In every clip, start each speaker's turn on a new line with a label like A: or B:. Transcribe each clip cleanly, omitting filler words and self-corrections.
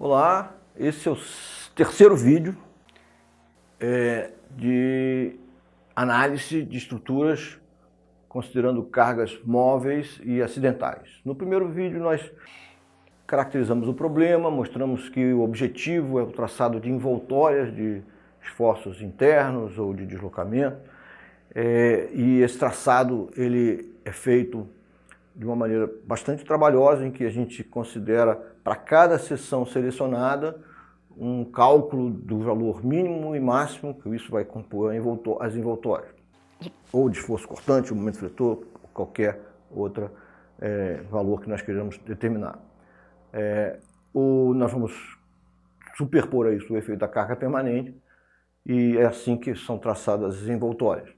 A: Olá, esse é o terceiro vídeo de análise de estruturas considerando cargas móveis e acidentais. No primeiro vídeo nós caracterizamos o problema, mostramos que o objetivo é o traçado de envoltórias de esforços internos ou de deslocamento, e esse traçado ele é feito de uma maneira bastante trabalhosa, em que a gente considera para cada seção selecionada um cálculo do valor mínimo e máximo, que isso vai compor as envoltórias, ou de esforço cortante, o momento fletor, qualquer outro valor que nós queiramos determinar. Nós vamos superpor a isso o efeito da carga permanente, e é assim que são traçadas as envoltórias.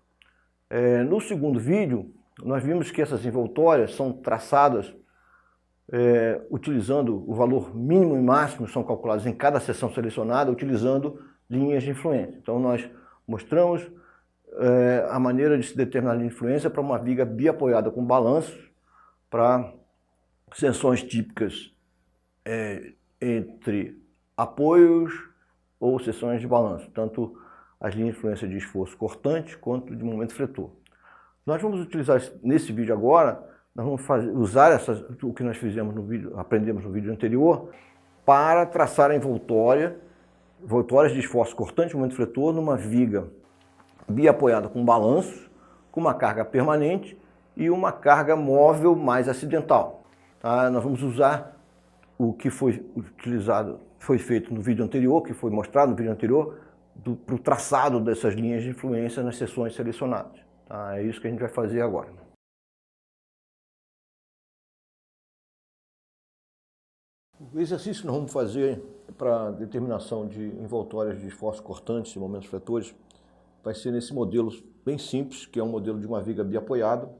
A: No segundo vídeo, nós vimos que essas envoltórias são traçadas utilizando o valor mínimo e máximo, são calculados em cada seção selecionada, utilizando linhas de influência. Então nós mostramos a maneira de se determinar a linha de influência para uma viga biapoiada com balanço, para seções típicas entre apoios ou seções de balanço, tanto as linhas de influência de esforço cortante quanto de momento fletor. Nós vamos utilizar nesse vídeo agora, nós vamos usar o que nós fizemos no vídeo, aprendemos no vídeo anterior, para traçar a envoltórias de esforço cortante, momento fletor, numa viga biapoiada com balanço, com uma carga permanente e uma carga móvel mais acidental. Tá? Nós vamos usar o que foi feito no vídeo anterior, que foi mostrado no vídeo anterior, para o traçado dessas linhas de influência nas seções selecionadas. Tá? É isso que a gente vai fazer agora. O exercício que nós vamos fazer para determinação de envoltórias de esforços cortantes e momentos fletores vai ser nesse modelo bem simples, que é um modelo de uma viga biapoiada,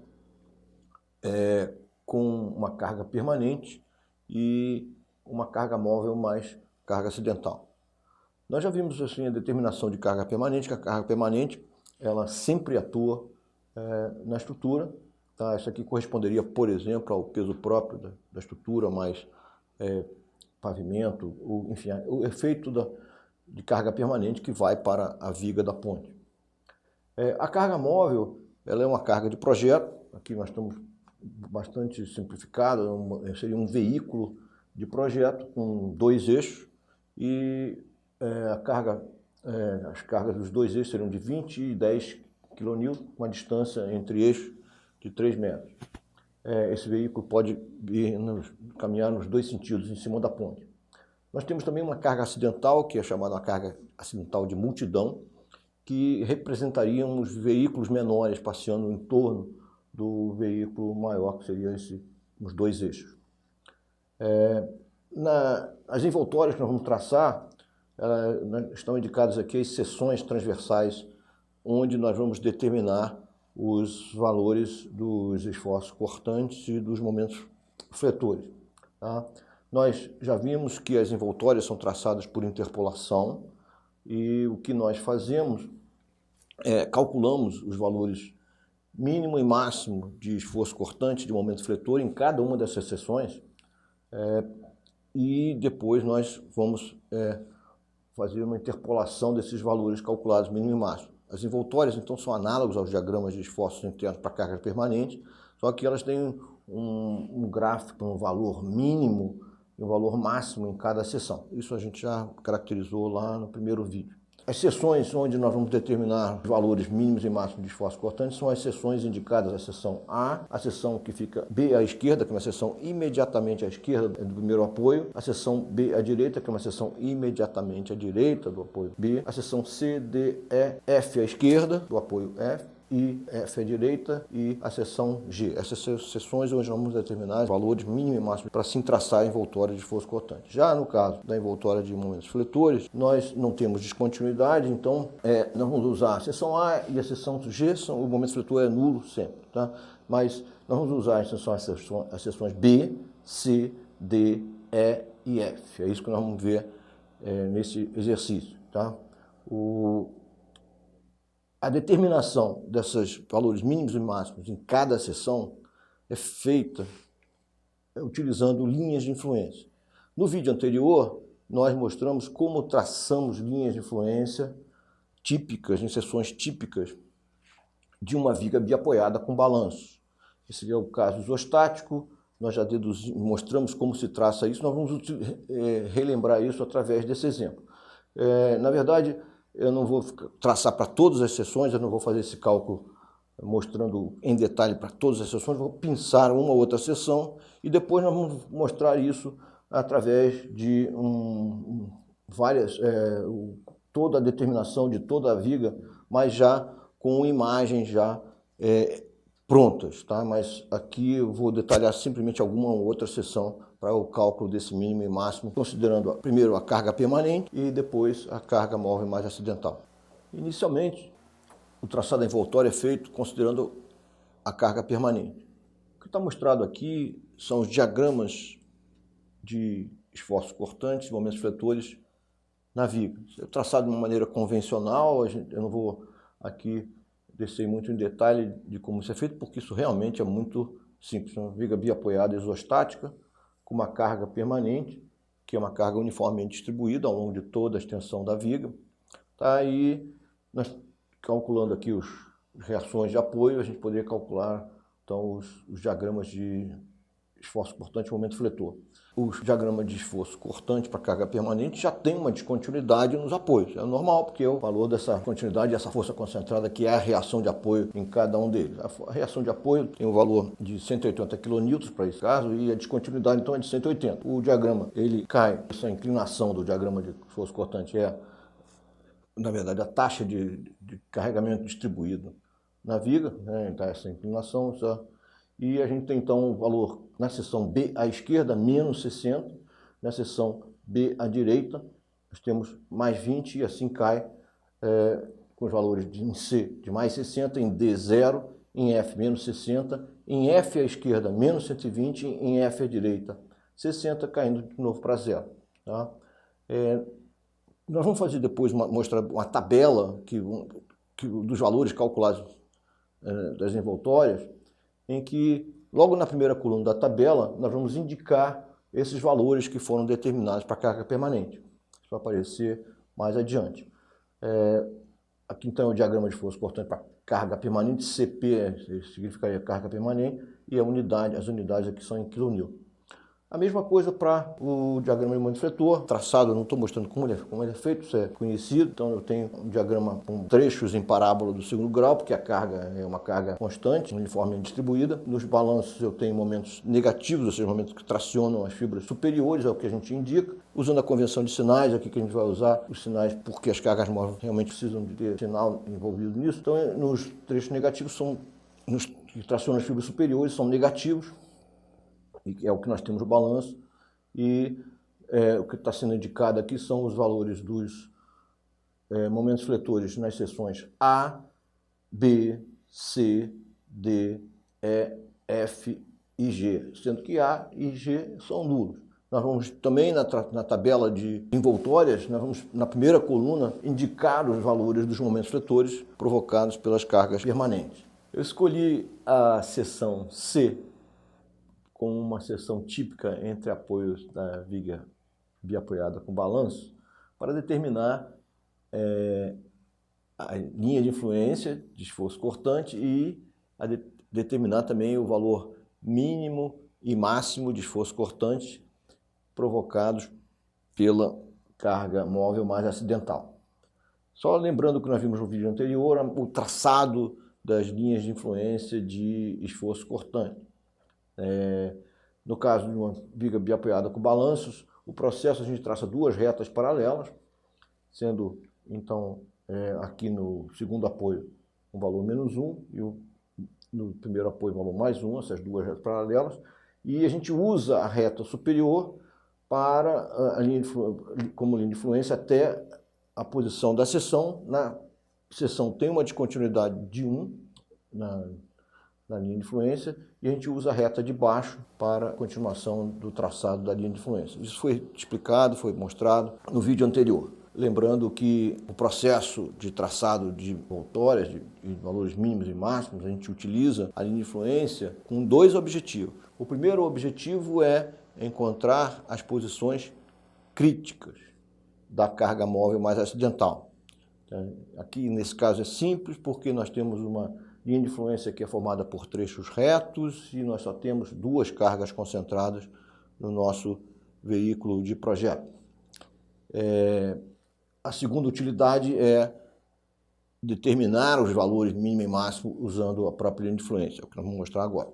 A: com uma carga permanente e uma carga móvel mais carga acidental. Nós já vimos assim a determinação de carga permanente, que a carga permanente ela sempre atua na estrutura. Tá? Isso aqui corresponderia, por exemplo, ao peso próprio da estrutura, mais pavimento, enfim, o efeito de carga permanente que vai para a viga da ponte. A carga móvel ela é uma carga de projeto, aqui nós estamos bastante simplificado, seria um veículo de projeto com dois eixos, e as cargas dos dois eixos seriam de 20 e 10 kN, com a distância entre eixos de 3 metros. Esse veículo pode caminhar nos dois sentidos, em cima da ponte. Nós temos também uma carga acidental, que é chamada uma carga acidental de multidão, que representariam os veículos menores passeando em torno do veículo maior, que seria os dois eixos. As envoltórias que nós vamos traçar, estão indicadas aqui as seções transversais, onde nós vamos determinar os valores dos esforços cortantes e dos momentos fletores. Tá? Nós já vimos que as envoltórias são traçadas por interpolação, e o que nós fazemos calculamos os valores mínimo e máximo de esforço cortante, de momento fletor, em cada uma dessas seções, e depois nós vamos fazer uma interpolação desses valores calculados mínimo e máximo. As envoltórias, então, são análogas aos diagramas de esforços internos para carga permanente, só que elas têm um gráfico, um valor mínimo e um valor máximo em cada seção. Isso a gente já caracterizou lá no primeiro vídeo. As seções onde nós vamos determinar os valores mínimos e máximos de esforço cortante são as seções indicadas, a seção A, a seção que fica B à esquerda, que é uma seção imediatamente à esquerda do primeiro apoio, a seção B à direita, que é uma seção imediatamente à direita do apoio B, a seção C, D, E, F à esquerda do apoio F, I, F à direita, e a seção G. Essas são as seções onde nós vamos determinar os valores mínimo e máximo para se traçar a envoltória de esforço cortante. Já no caso da envoltória de momentos fletores, nós não temos descontinuidade, então nós vamos usar a seção A e a seção G, o momento fletor é nulo sempre, tá? Mas nós vamos usar as seções B, C, D, E e F. É isso que nós vamos ver nesse exercício, tá? A determinação desses valores mínimos e máximos em cada seção é feita utilizando linhas de influência. No vídeo anterior, nós mostramos como traçamos linhas de influência típicas, em seções típicas de uma viga biapoiada com balanço. Esse é o caso isostático, nós já mostramos como se traça isso, nós vamos relembrar isso através desse exemplo. Na verdade, eu não vou traçar para todas as seções, eu não vou fazer esse cálculo mostrando em detalhe para todas as seções, vou pinçar uma ou outra seção e depois nós vamos mostrar isso através de toda a determinação de toda a viga, mas já com imagens já prontas, tá? Mas aqui eu vou detalhar simplesmente alguma outra seção para o cálculo desse mínimo e máximo, considerando primeiro a carga permanente e depois a carga móvel mais acidental. Inicialmente, o traçado envoltório é feito considerando a carga permanente. O que está mostrado aqui são os diagramas de esforços cortantes, momentos fletores na viga. É traçado de uma maneira convencional, eu não vou aqui descer muito em detalhe de como isso é feito, porque isso realmente é muito simples. Uma viga biapoiada isostática, com uma carga permanente, que é uma carga uniformemente distribuída ao longo de toda a extensão da viga. Tá? Aí, nós calculando aqui as reações de apoio, a gente poderia calcular então, os diagramas de esforço cortante e momento fletor. Os diagramas de esforço cortante para carga permanente já tem uma descontinuidade nos apoios. É normal, porque é o valor dessa continuidade, essa força concentrada, que é a reação de apoio em cada um deles. A reação de apoio tem um valor de 180 kN para esse caso, e a descontinuidade então é de 180. O diagrama, ele cai, essa inclinação do diagrama de esforço cortante é, na verdade, a taxa de carregamento distribuído na viga, né? Então essa inclinação, e a gente tem então o valor na seção B à esquerda, menos 60, na seção B à direita, nós temos mais 20 e assim cai com os valores em C de mais 60, em D 0, em F menos 60, em F à esquerda menos 120, em F à direita 60, caindo de novo para 0. Tá? Nós vamos fazer depois mostrar uma tabela dos valores calculados das envoltórias, em que logo na primeira coluna da tabela nós vamos indicar esses valores que foram determinados para a carga permanente. Isso vai aparecer mais adiante. Aqui então é o diagrama de força cortante para carga permanente, CP significaria carga permanente, e as unidades aqui são em kN. A mesma coisa para o diagrama de momento fletor, traçado, eu não estou mostrando como ele é feito, isso é conhecido, então eu tenho um diagrama com trechos em parábola do segundo grau, porque a carga é uma carga constante, uniformemente distribuída. Nos balanços eu tenho momentos negativos, ou seja, momentos que tracionam as fibras superiores, é o que a gente indica. Usando a convenção de sinais, aqui que a gente vai usar os sinais porque as cargas móveis realmente precisam de ter sinal envolvido nisso. Então, nos trechos negativos, nos que tracionam as fibras superiores, são negativos, e é o que nós temos no balanço, e o que está sendo indicado aqui são os valores dos momentos fletores nas seções A, B, C, D, E, F e G, sendo que A e G são nulos. Nós vamos também na tabela de envoltórias, nós vamos na primeira coluna indicar os valores dos momentos fletores provocados pelas cargas permanentes. Eu escolhi a seção C com uma seção típica entre apoios da viga biapoiada com balanço, para determinar a linha de influência de esforço cortante e determinar também o valor mínimo e máximo de esforço cortante provocados pela carga móvel mais acidental. Só lembrando que nós vimos no vídeo anterior, o traçado das linhas de influência de esforço cortante. No caso de uma viga biapoiada com balanços, o processo a gente traça duas retas paralelas, sendo então aqui no segundo apoio um valor menos 1 e no primeiro apoio um valor mais 1, essas duas retas paralelas, e a gente usa a reta superior para como linha de influência até a posição da seção. Na seção tem uma descontinuidade de 1 na linha de influência, e a gente usa a reta de baixo para a continuação do traçado da linha de influência. Isso foi explicado, foi mostrado no vídeo anterior. Lembrando que o processo de traçado de envoltórias, de valores mínimos e máximos, a gente utiliza a linha de influência com dois objetivos. O primeiro objetivo é encontrar as posições críticas da carga móvel mais acidental. Aqui, nesse caso, é simples, porque nós temos uma linha de influência que é formada por trechos retos e nós só temos duas cargas concentradas no nosso veículo de projeto. A segunda utilidade é determinar os valores mínimo e máximo usando a própria linha de influência, é o que nós vamos mostrar agora.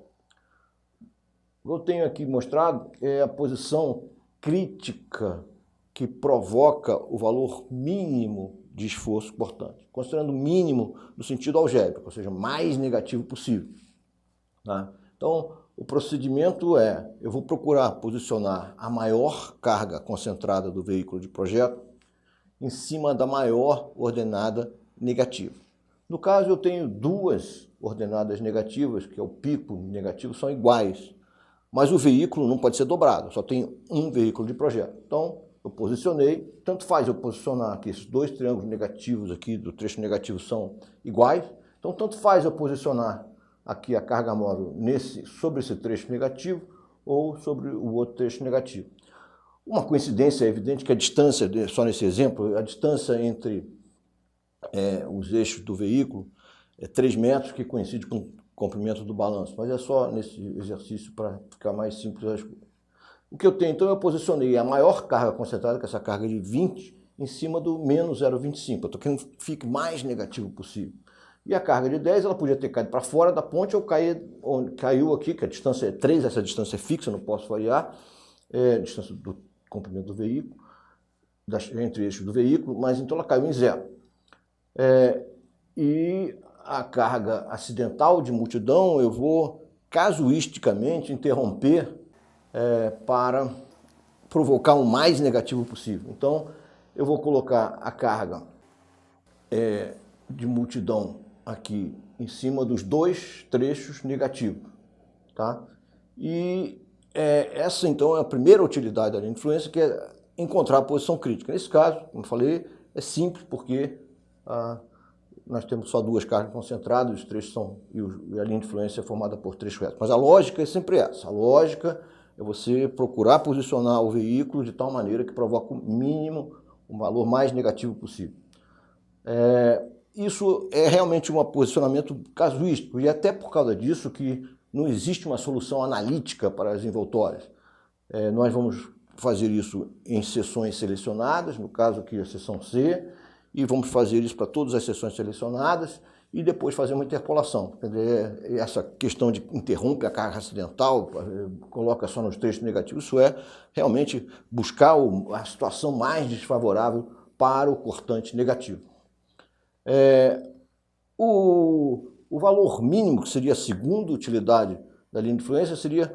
A: O que eu tenho aqui mostrado é a posição crítica que provoca o valor mínimo de esforço cortante, considerando mínimo no sentido algébrico, ou seja, mais negativo possível. Tá? Então, o procedimento é, eu vou procurar posicionar a maior carga concentrada do veículo de projeto em cima da maior ordenada negativa. No caso, eu tenho duas ordenadas negativas, que é o pico negativo, são iguais, mas o veículo não pode ser dobrado, só tem um veículo de projeto. Então, eu posicionei, tanto faz eu posicionar aqui, esses dois triângulos negativos aqui do trecho negativo são iguais, então tanto faz eu posicionar aqui a carga móvel sobre esse trecho negativo ou sobre o outro trecho negativo. Uma coincidência é evidente que a distância, só nesse exemplo, a distância entre os eixos do veículo é 3 metros, que coincide com o comprimento do balanço, mas é só nesse exercício para ficar mais simples as coisas. O que eu tenho, então, eu posicionei a maior carga concentrada, que é essa carga de 20, em cima do menos 0,25. Eu estou querendo que fique mais negativo possível. E a carga de 10, ela podia ter caído para fora da ponte ou caiu aqui, que a distância é 3, essa distância é fixa, não posso variar, a distância do comprimento do veículo, entre eixos do veículo, mas então ela caiu em 0. E a carga acidental de multidão, eu vou casuisticamente interromper para provocar o mais negativo possível. Então, eu vou colocar a carga de multidão aqui em cima dos dois trechos negativos. Tá? E essa, então, é a primeira utilidade da linha de influência, que é encontrar a posição crítica. Nesse caso, como eu falei, é simples, porque nós temos só duas cargas concentradas, os trechos e a linha de influência é formada por trechos retos. Mas a lógica é sempre essa. A lógica é você procurar posicionar o veículo de tal maneira que provoque o mínimo, o valor mais negativo possível. Isso é realmente um posicionamento casuístico, e até por causa disso que não existe uma solução analítica para as envoltórias. Nós vamos fazer isso em seções selecionadas, no caso aqui a seção C, e vamos fazer isso para todas as seções selecionadas, e depois fazer uma interpolação. Quer dizer, essa questão de interrompe a carga acidental, coloca só nos trechos negativos, isso é realmente buscar a situação mais desfavorável para o cortante negativo. O valor mínimo, que seria a segunda utilidade da linha de influência, seria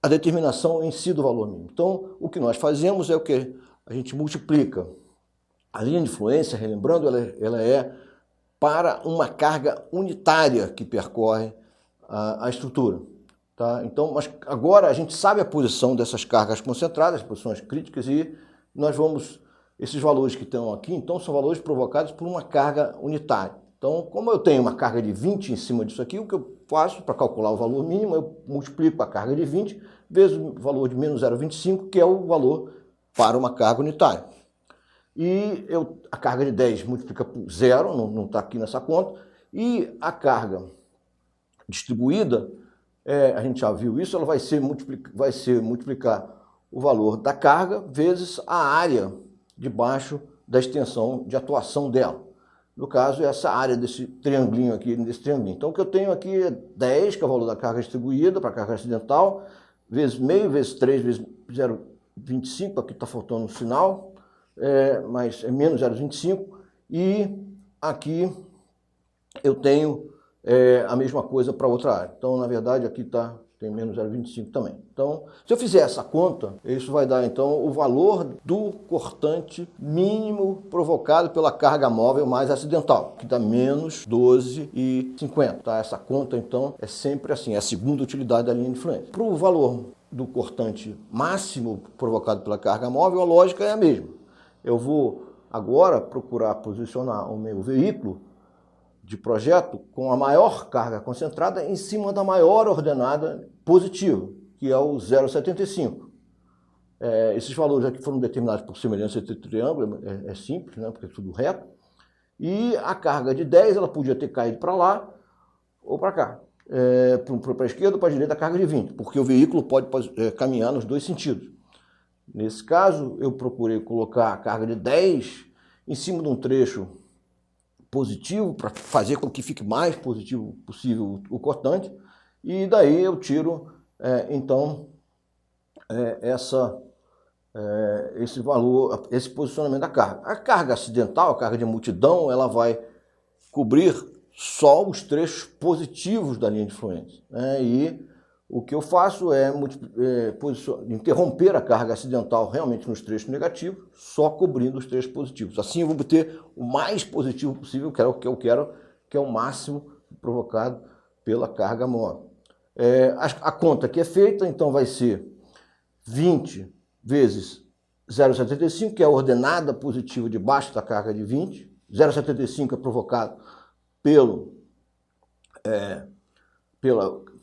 A: a determinação em si do valor mínimo. Então, o que nós fazemos é o que? A gente multiplica. A linha de influência, relembrando, ela é para uma carga unitária que percorre a estrutura. Tá? Então, mas agora a gente sabe a posição dessas cargas concentradas, as posições críticas, e nós vamos, esses valores que estão aqui, então, são valores provocados por uma carga unitária. Então, como eu tenho uma carga de 20 em cima disso aqui, o que eu faço para calcular o valor mínimo, eu multiplico a carga de 20 vezes o valor de menos 0,25, que é o valor para uma carga unitária. E a carga de 10 multiplica por 0, não está aqui nessa conta, e a carga distribuída, a gente já viu isso, ela vai ser multiplicar o valor da carga vezes a área debaixo da extensão de atuação dela. No caso, é essa área desse triangulinho aqui, desse triangulinho. Então, o que eu tenho aqui é 10, que é o valor da carga distribuída para a carga acidental, vezes meio, vezes 3, vezes 0,25, aqui está faltando um sinal, mas é menos 0,25, e aqui eu tenho a mesma coisa para outra área. Então, na verdade, aqui tem menos 0,25 também. Então, se eu fizer essa conta, isso vai dar, então, o valor do cortante mínimo provocado pela carga móvel mais acidental, que dá menos 12,50. Tá? Essa conta, então, é sempre assim, é a segunda utilidade da linha de influência. Para o valor do cortante máximo provocado pela carga móvel, a lógica é a mesma. Eu vou agora procurar posicionar o meu veículo de projeto com a maior carga concentrada em cima da maior ordenada positiva, que é o 0,75. Esses valores aqui foram determinados por semelhança entre triângulo, é simples, né, porque é tudo reto. E a carga de 10, ela podia ter caído para lá ou para cá. Para a esquerda ou para a direita, a carga de 20, porque o veículo pode caminhar nos dois sentidos. Nesse caso, eu procurei colocar a carga de 10 em cima de um trecho positivo, para fazer com que fique mais positivo possível o cortante, e daí eu tiro, então, esse valor, esse posicionamento da carga. A carga acidental, a carga de multidão, ela vai cobrir só os trechos positivos da linha de fluência, né? E o que eu faço é interromper a carga acidental realmente nos trechos negativos, só cobrindo os trechos positivos. Assim eu vou obter o mais positivo possível, que é o que eu quero, que é o máximo provocado pela carga móvel. A conta que é feita, então, vai ser 20 vezes 0,75, que é a ordenada positiva debaixo da carga de 20. 0,75 é provocado pela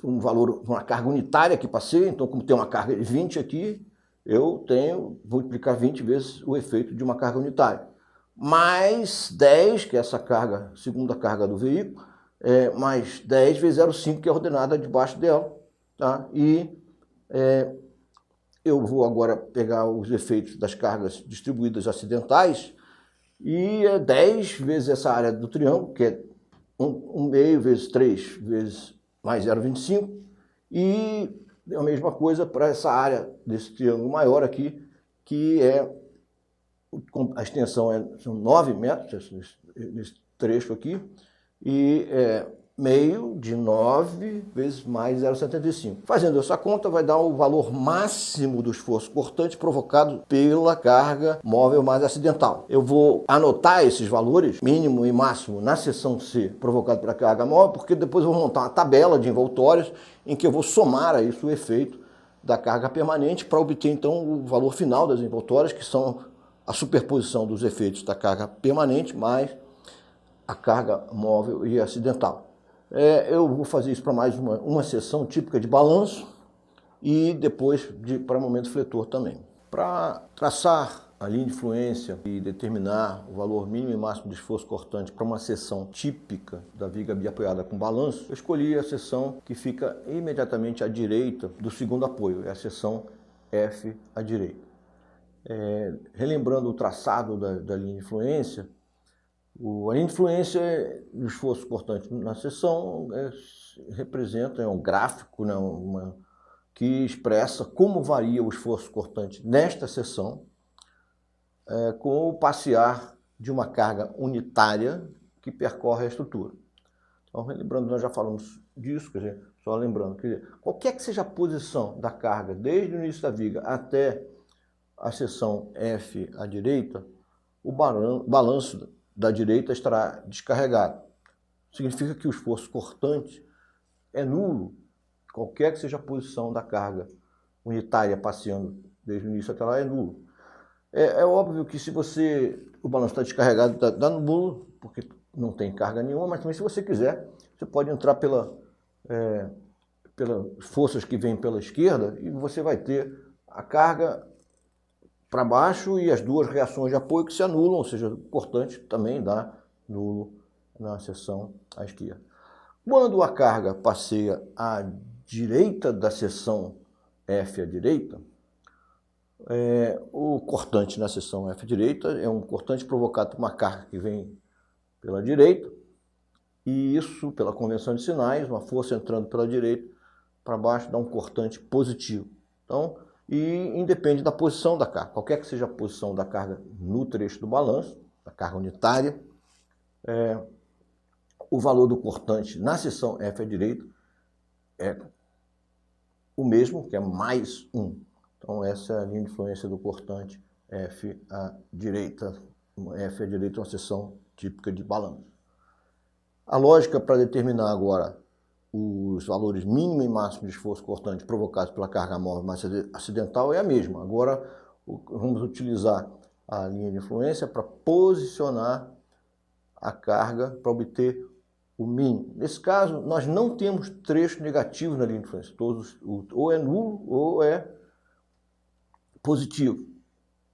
A: um valor, uma carga unitária que passei. Então, como tem uma carga de 20 aqui, eu vou multiplicar 20 vezes o efeito de uma carga unitária. Mais 10, que é essa carga, segunda carga do veículo, mais 10 vezes 0,5, que é a ordenada debaixo dela. Tá? E eu vou agora pegar os efeitos das cargas distribuídas acidentais, e 10 vezes essa área do triângulo, que é 1,5 vezes 3 vezes mais 0,25, e a mesma coisa para essa área desse triângulo maior aqui, que a extensão são 9 metros, nesse trecho aqui, e meio de 9 vezes mais 0,75. Fazendo essa conta, vai dar o valor máximo do esforço cortante provocado pela carga móvel mais acidental. Eu vou anotar esses valores, mínimo e máximo, na seção C, provocado pela carga móvel, porque depois eu vou montar uma tabela de envoltórios em que eu vou somar a isso o efeito da carga permanente para obter, então, o valor final das envoltórias, que são a superposição dos efeitos da carga permanente mais a carga móvel e acidental. Eu vou fazer isso para mais uma seção típica de balanço e depois para momento fletor também. Para traçar a linha de fluência e determinar o valor mínimo e máximo de esforço cortante para uma seção típica da viga biapoiada com balanço, eu escolhi a seção que fica imediatamente à direita do segundo apoio, é a seção F à direita. Relembrando o traçado da linha de fluência, a linha de fluência do esforço cortante na seção representa um gráfico, né, que expressa como varia o esforço cortante nesta seção com o passear de uma carga unitária que percorre a estrutura. Então, lembrando, nós já falamos disso, quer dizer, só lembrando, quer dizer, qualquer que seja a posição da carga, desde o início da viga até a seção F à direita, o balanço da direita estará descarregado. Significa que o esforço cortante é nulo, qualquer que seja a posição da carga unitária passeando desde o início até lá, é nulo. É óbvio que se o balanço está descarregado, dá nulo, porque não tem carga nenhuma, mas também se você quiser, você pode entrar pelas forças que vêm pela esquerda e você vai ter a carga para baixo e as duas reações de apoio que se anulam, ou seja, o cortante também dá nulo na seção à esquerda. Quando a carga passeia à direita da seção F à direita, o cortante na seção F à direita é um cortante provocado por uma carga que vem pela direita, e isso, pela convenção de sinais, uma força entrando pela direita para baixo dá um cortante positivo. Então, e independe da posição da carga. Qualquer que seja a posição da carga no trecho do balanço, da carga unitária, o valor do cortante na seção F à direita é o mesmo, que é mais 1. Então essa é a linha de influência do cortante F à direita. F à direita é uma seção típica de balanço. A lógica para determinar agora os valores mínimo e máximo de esforço cortante provocados pela carga móvel mais acidental é a mesma. Agora vamos utilizar a linha de influência para posicionar a carga para obter o mínimo. Nesse caso, nós não temos trechos negativos na linha de influência. Todos, ou é nulo ou é positivo.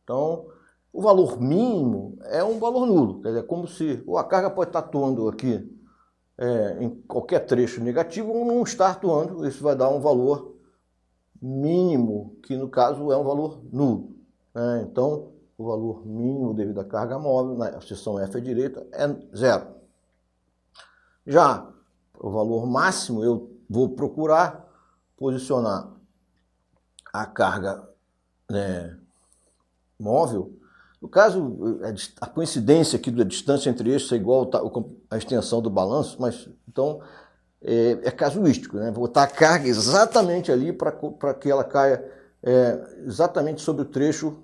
A: Então, o valor mínimo é um valor nulo, quer dizer, como se a carga pode estar atuando aqui em qualquer trecho negativo ou não estar atuando, isso vai dar um valor mínimo, que no caso é um valor nulo. Então, o valor mínimo devido à carga móvel, na seção F à direita, é 0. Já o valor máximo, eu vou procurar posicionar a carga móvel. No caso, a coincidência aqui da distância entre eixos é igual à extensão do balanço, mas então é casuístico, né? Vou botar a carga exatamente ali para que ela caia exatamente sobre o trecho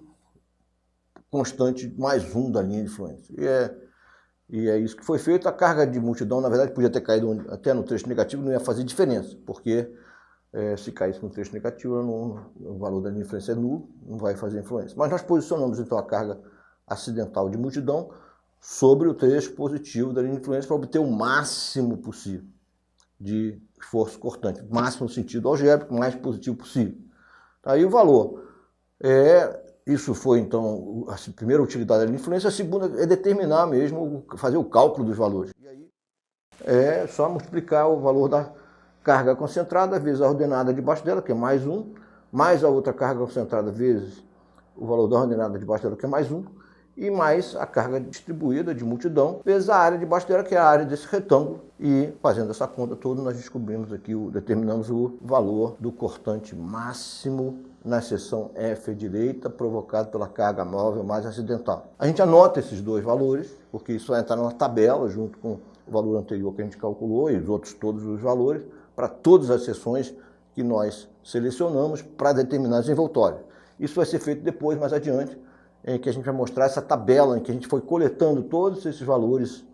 A: constante mais 1 da linha de influência. E é isso que foi feito. A carga de multidão, na verdade, podia ter caído até no trecho negativo, não ia fazer diferença, porque se caísse no trecho negativo, o valor da linha de influência é nulo, não vai fazer influência. Mas nós posicionamos então a carga acidental de multidão sobre o trecho positivo da linha de influência para obter o máximo possível de esforço cortante, máximo no sentido algébrico, mais positivo possível. Aí o valor isso foi então a primeira utilidade da linha de influência. A segunda é determinar mesmo, fazer o cálculo dos valores. E aí é só multiplicar o valor da carga concentrada vezes a ordenada debaixo dela, que é mais 1, mais a outra carga concentrada vezes o valor da ordenada debaixo dela, que é mais 1, e mais a carga distribuída de multidão vezes a área debaixo dela, que é a área desse retângulo. E fazendo essa conta toda, nós descobrimos aqui, determinamos o valor do cortante máximo na seção F à direita, provocado pela carga móvel mais acidental. A gente anota esses dois valores, porque isso vai entrar numa tabela junto com o valor anterior que a gente calculou e os outros todos os valores, para todas as seções que nós selecionamos para determinar as envoltórias. Isso vai ser feito depois, mais adiante, em que a gente vai mostrar essa tabela em que a gente foi coletando todos esses valores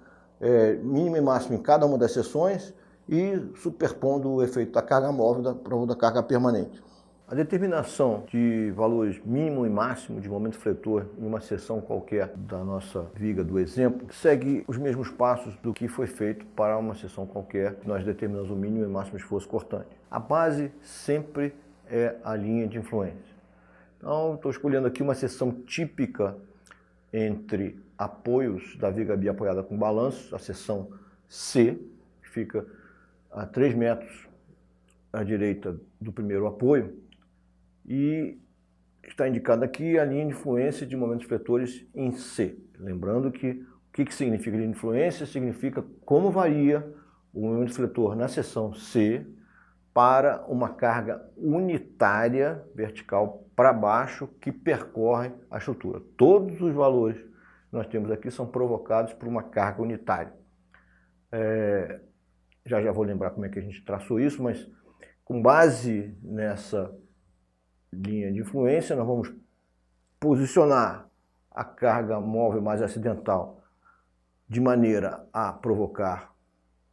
A: mínimo e máximo em cada uma das seções e superpondo o efeito da carga móvel da carga permanente. A determinação de valores mínimo e máximo de momento fletor em uma seção qualquer da nossa viga do exemplo segue os mesmos passos do que foi feito para uma seção qualquer. Nós determinamos o mínimo e máximo esforço cortante. A base sempre é a linha de influência. Então, estou escolhendo aqui uma seção típica entre apoios da viga biapoiada com balanço, a seção C, que fica a 3 metros à direita do primeiro apoio, e está indicada aqui a linha de influência de momentos fletores em C. Lembrando que o que significa linha de influência? Significa como varia o momento fletor na seção C para uma carga unitária vertical para baixo que percorre a estrutura. Todos os valores que nós temos aqui são provocados por uma carga unitária. Já vou lembrar como é que a gente traçou isso, mas com base nessa linha de influência, nós vamos posicionar a carga móvel mais acidental de maneira a provocar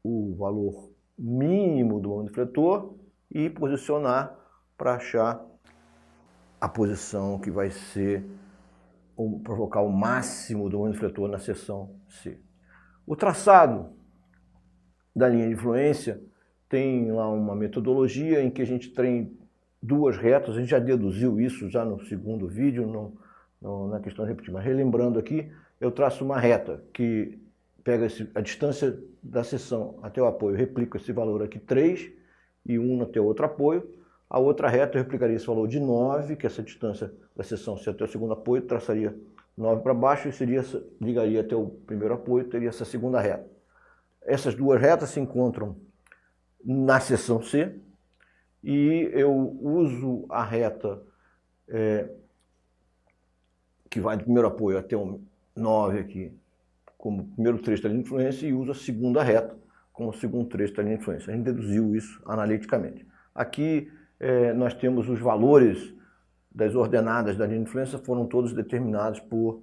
A: o valor mínimo do momento fletor e posicionar para achar a posição que vai ser provocar o máximo do momento fletor na seção C. O traçado da linha de influência tem lá uma metodologia em que a gente tem duas retas. A gente já deduziu isso já no segundo vídeo, na questão de repetir, mas relembrando aqui, eu traço uma reta que pega a distância da seção até o apoio, replico esse valor aqui 3 e 1 até o outro apoio. A outra reta eu replicaria esse valor de 9, que é essa distância da seção C até o segundo apoio, traçaria 9 para baixo e ligaria até o primeiro apoio, teria essa segunda reta. Essas duas retas se encontram na seção C e eu uso a reta que vai do primeiro apoio até o 9 aqui como primeiro trecho da linha de influência e uso a segunda reta como segundo trecho da linha de influência. A gente deduziu isso analiticamente. Aqui nós temos os valores das ordenadas da linha de influência, foram todos determinados por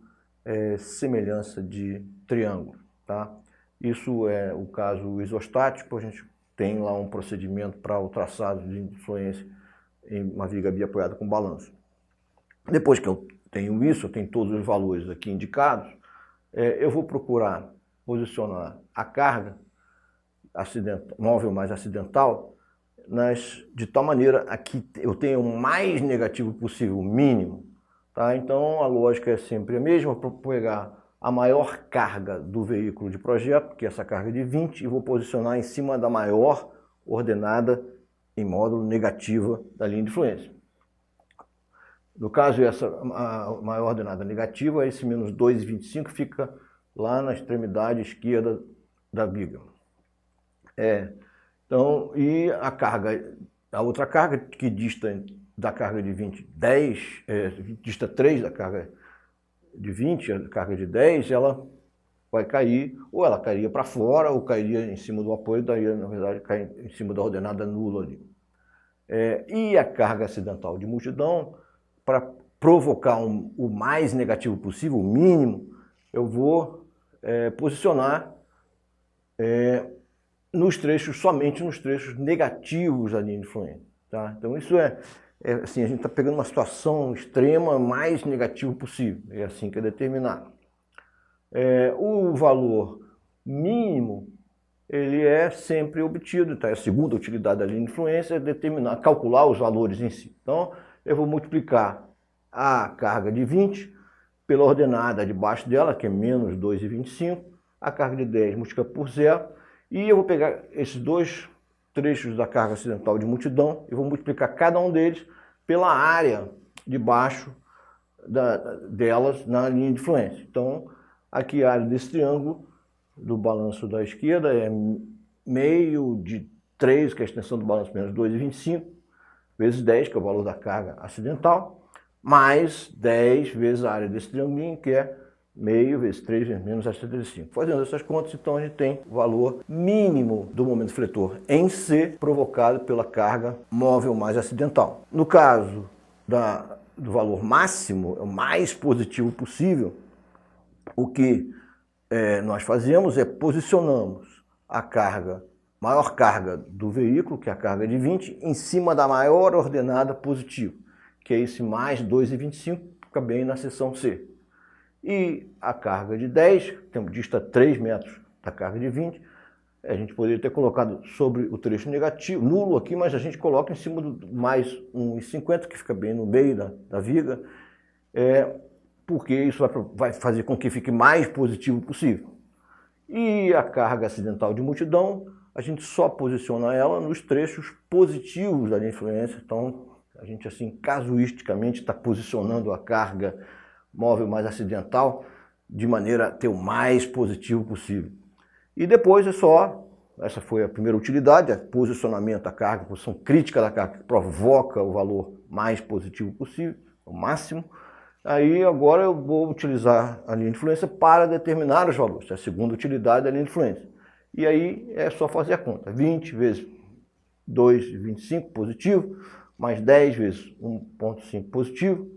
A: semelhança de triângulo. Tá? Isso é o caso isostático, a gente tem lá um procedimento para o traçado de influência em uma viga biapoiada com balanço. Depois que eu tenho isso, eu tenho todos os valores aqui indicados, eu vou procurar posicionar a carga móvel mais acidental de tal maneira a que eu tenha o mais negativo possível, o mínimo, Tá? Então a lógica é sempre a mesma, para pegar a maior carga do veículo de projeto, que é essa carga de 20, e vou posicionar em cima da maior ordenada em módulo negativa da linha de influência. No caso, essa a maior ordenada negativa, esse menos 2,25 fica lá na extremidade esquerda da viga. Então, e a outra carga que dista da carga de 20, 10, dista 3 da carga de 20, a carga de 10, ela vai cair, ou ela cairia para fora, ou cairia em cima do apoio, daí na verdade cai em cima da ordenada nula ali. E a carga acidental de multidão, para provocar o mais negativo possível, o mínimo, eu vou posicionar somente nos trechos negativos da linha de influência. Tá? Então isso assim, a gente está pegando uma situação extrema, mais negativo possível, é assim que é determinado. O valor mínimo, ele é sempre obtido, tá? A segunda utilidade da linha de influência é calcular os valores em si. Então, eu vou multiplicar a carga de 20 pela ordenada debaixo dela, que é menos 2,25, a carga de 10 multiplica por 0, e eu vou pegar esses dois trechos da carga acidental de multidão e vou multiplicar cada um deles pela área debaixo delas na linha de influência. Então, aqui a área desse triângulo do balanço da esquerda é meio de 3, que é a extensão do balanço menos 2,25, vezes 10, que é o valor da carga acidental, mais 10 vezes a área desse triangulinho, que é meio vezes 3 vezes menos 75. Fazendo essas contas, então a gente tem o valor mínimo do momento fletor em C provocado pela carga móvel mais acidental. No caso do valor máximo, o mais positivo possível, o que nós fazemos é posicionamos a maior carga do veículo, que é a carga de 20, em cima da maior ordenada positiva, que é esse mais 2,25, fica bem na seção C. E a carga de 10, que dista 3 metros da carga de 20, a gente poderia ter colocado sobre o trecho negativo, nulo aqui, mas a gente coloca em cima do mais 1,50, que fica bem no meio da viga, porque isso vai fazer com que fique mais positivo possível. E a carga acidental de multidão, a gente só posiciona ela nos trechos positivos da linha de influência. Então, a gente assim, casuisticamente, está posicionando a carga móvel mais acidental de maneira a ter o mais positivo possível. E depois essa foi a primeira utilidade, o posicionamento da carga, a posição crítica da carga, que provoca o valor mais positivo possível, o máximo. Aí agora eu vou utilizar a linha de influência para determinar os valores, é a segunda utilidade da linha de influência. E aí é só fazer a conta, 20 vezes 2,25 positivo, mais 10 vezes 1,5 positivo,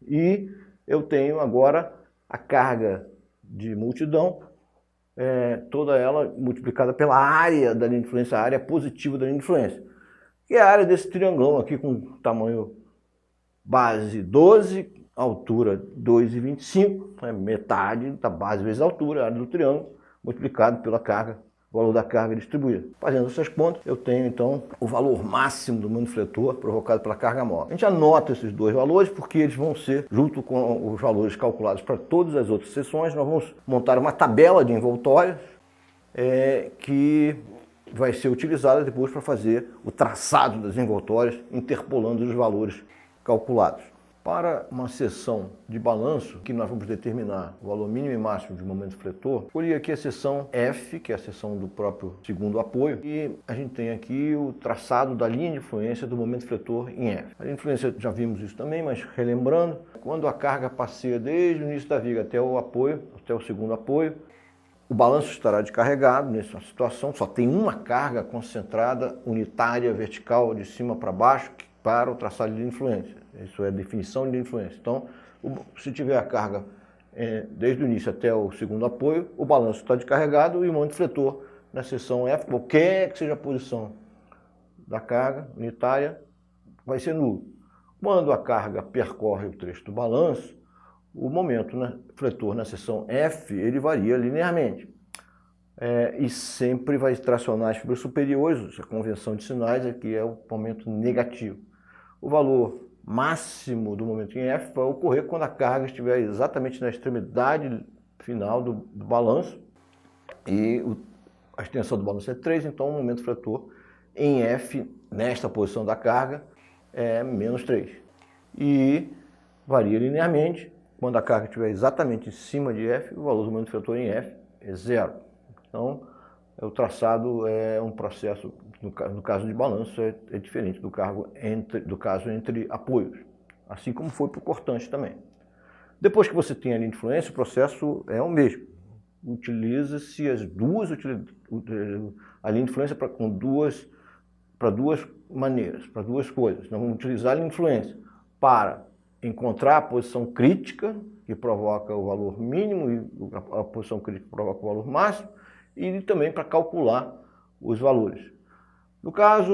A: e eu tenho agora a carga de multidão, toda ela multiplicada pela área da linha de influência, a área positiva da linha de influência, que é a área desse triangulão aqui com tamanho base 12, altura 2,25, metade da base vezes a altura, a área do triângulo, multiplicado pela carga, o valor da carga distribuída. Fazendo essas contas, eu tenho então o valor máximo do momento fletor provocado pela carga móvel. A gente anota esses dois valores porque eles vão ser, junto com os valores calculados para todas as outras seções, nós vamos montar uma tabela de envoltórios que vai ser utilizada depois para fazer o traçado das envoltórias, interpolando os valores calculados. Para uma seção de balanço, que nós vamos determinar o valor mínimo e máximo de momento fletor, escolhi aqui a seção F, que é a seção do próprio segundo apoio, e a gente tem aqui o traçado da linha de influência do momento fletor em F. A linha de influência, já vimos isso também, mas relembrando, quando a carga passeia desde o início da viga até o apoio, até o segundo apoio, o balanço estará descarregado nessa situação, só tem uma carga concentrada unitária vertical de cima para baixo para o traçado de linha de influência. Isso é a definição de linha de influência. Então, se tiver a carga desde o início até o segundo apoio, o balanço está descarregado e o momento fletor na seção F, qualquer que seja a posição da carga unitária, vai ser nulo. Quando a carga percorre o trecho do balanço, o momento fletor na seção F, ele varia linearmente. E sempre vai tracionar as fibras superiores, a convenção de sinais aqui é o momento negativo. O valor máximo do momento em F vai ocorrer quando a carga estiver exatamente na extremidade final do balanço e a extensão do balanço é 3, então o momento fretor em F, nesta posição da carga, é menos 3. E varia linearmente, quando a carga estiver exatamente em cima de F, o valor do momento fretor em F é 0. Então, o traçado é um processo, no caso de balanço, é diferente do caso entre apoios, assim como foi para o cortante também. Depois que você tem a linha de influência, o processo é o mesmo. Utiliza-se a linha de influência para duas maneiras, para duas coisas. Nós vamos utilizar a linha de influência para encontrar a posição crítica, que provoca o valor mínimo, e a posição crítica provoca o valor máximo, e também para calcular os valores. No caso,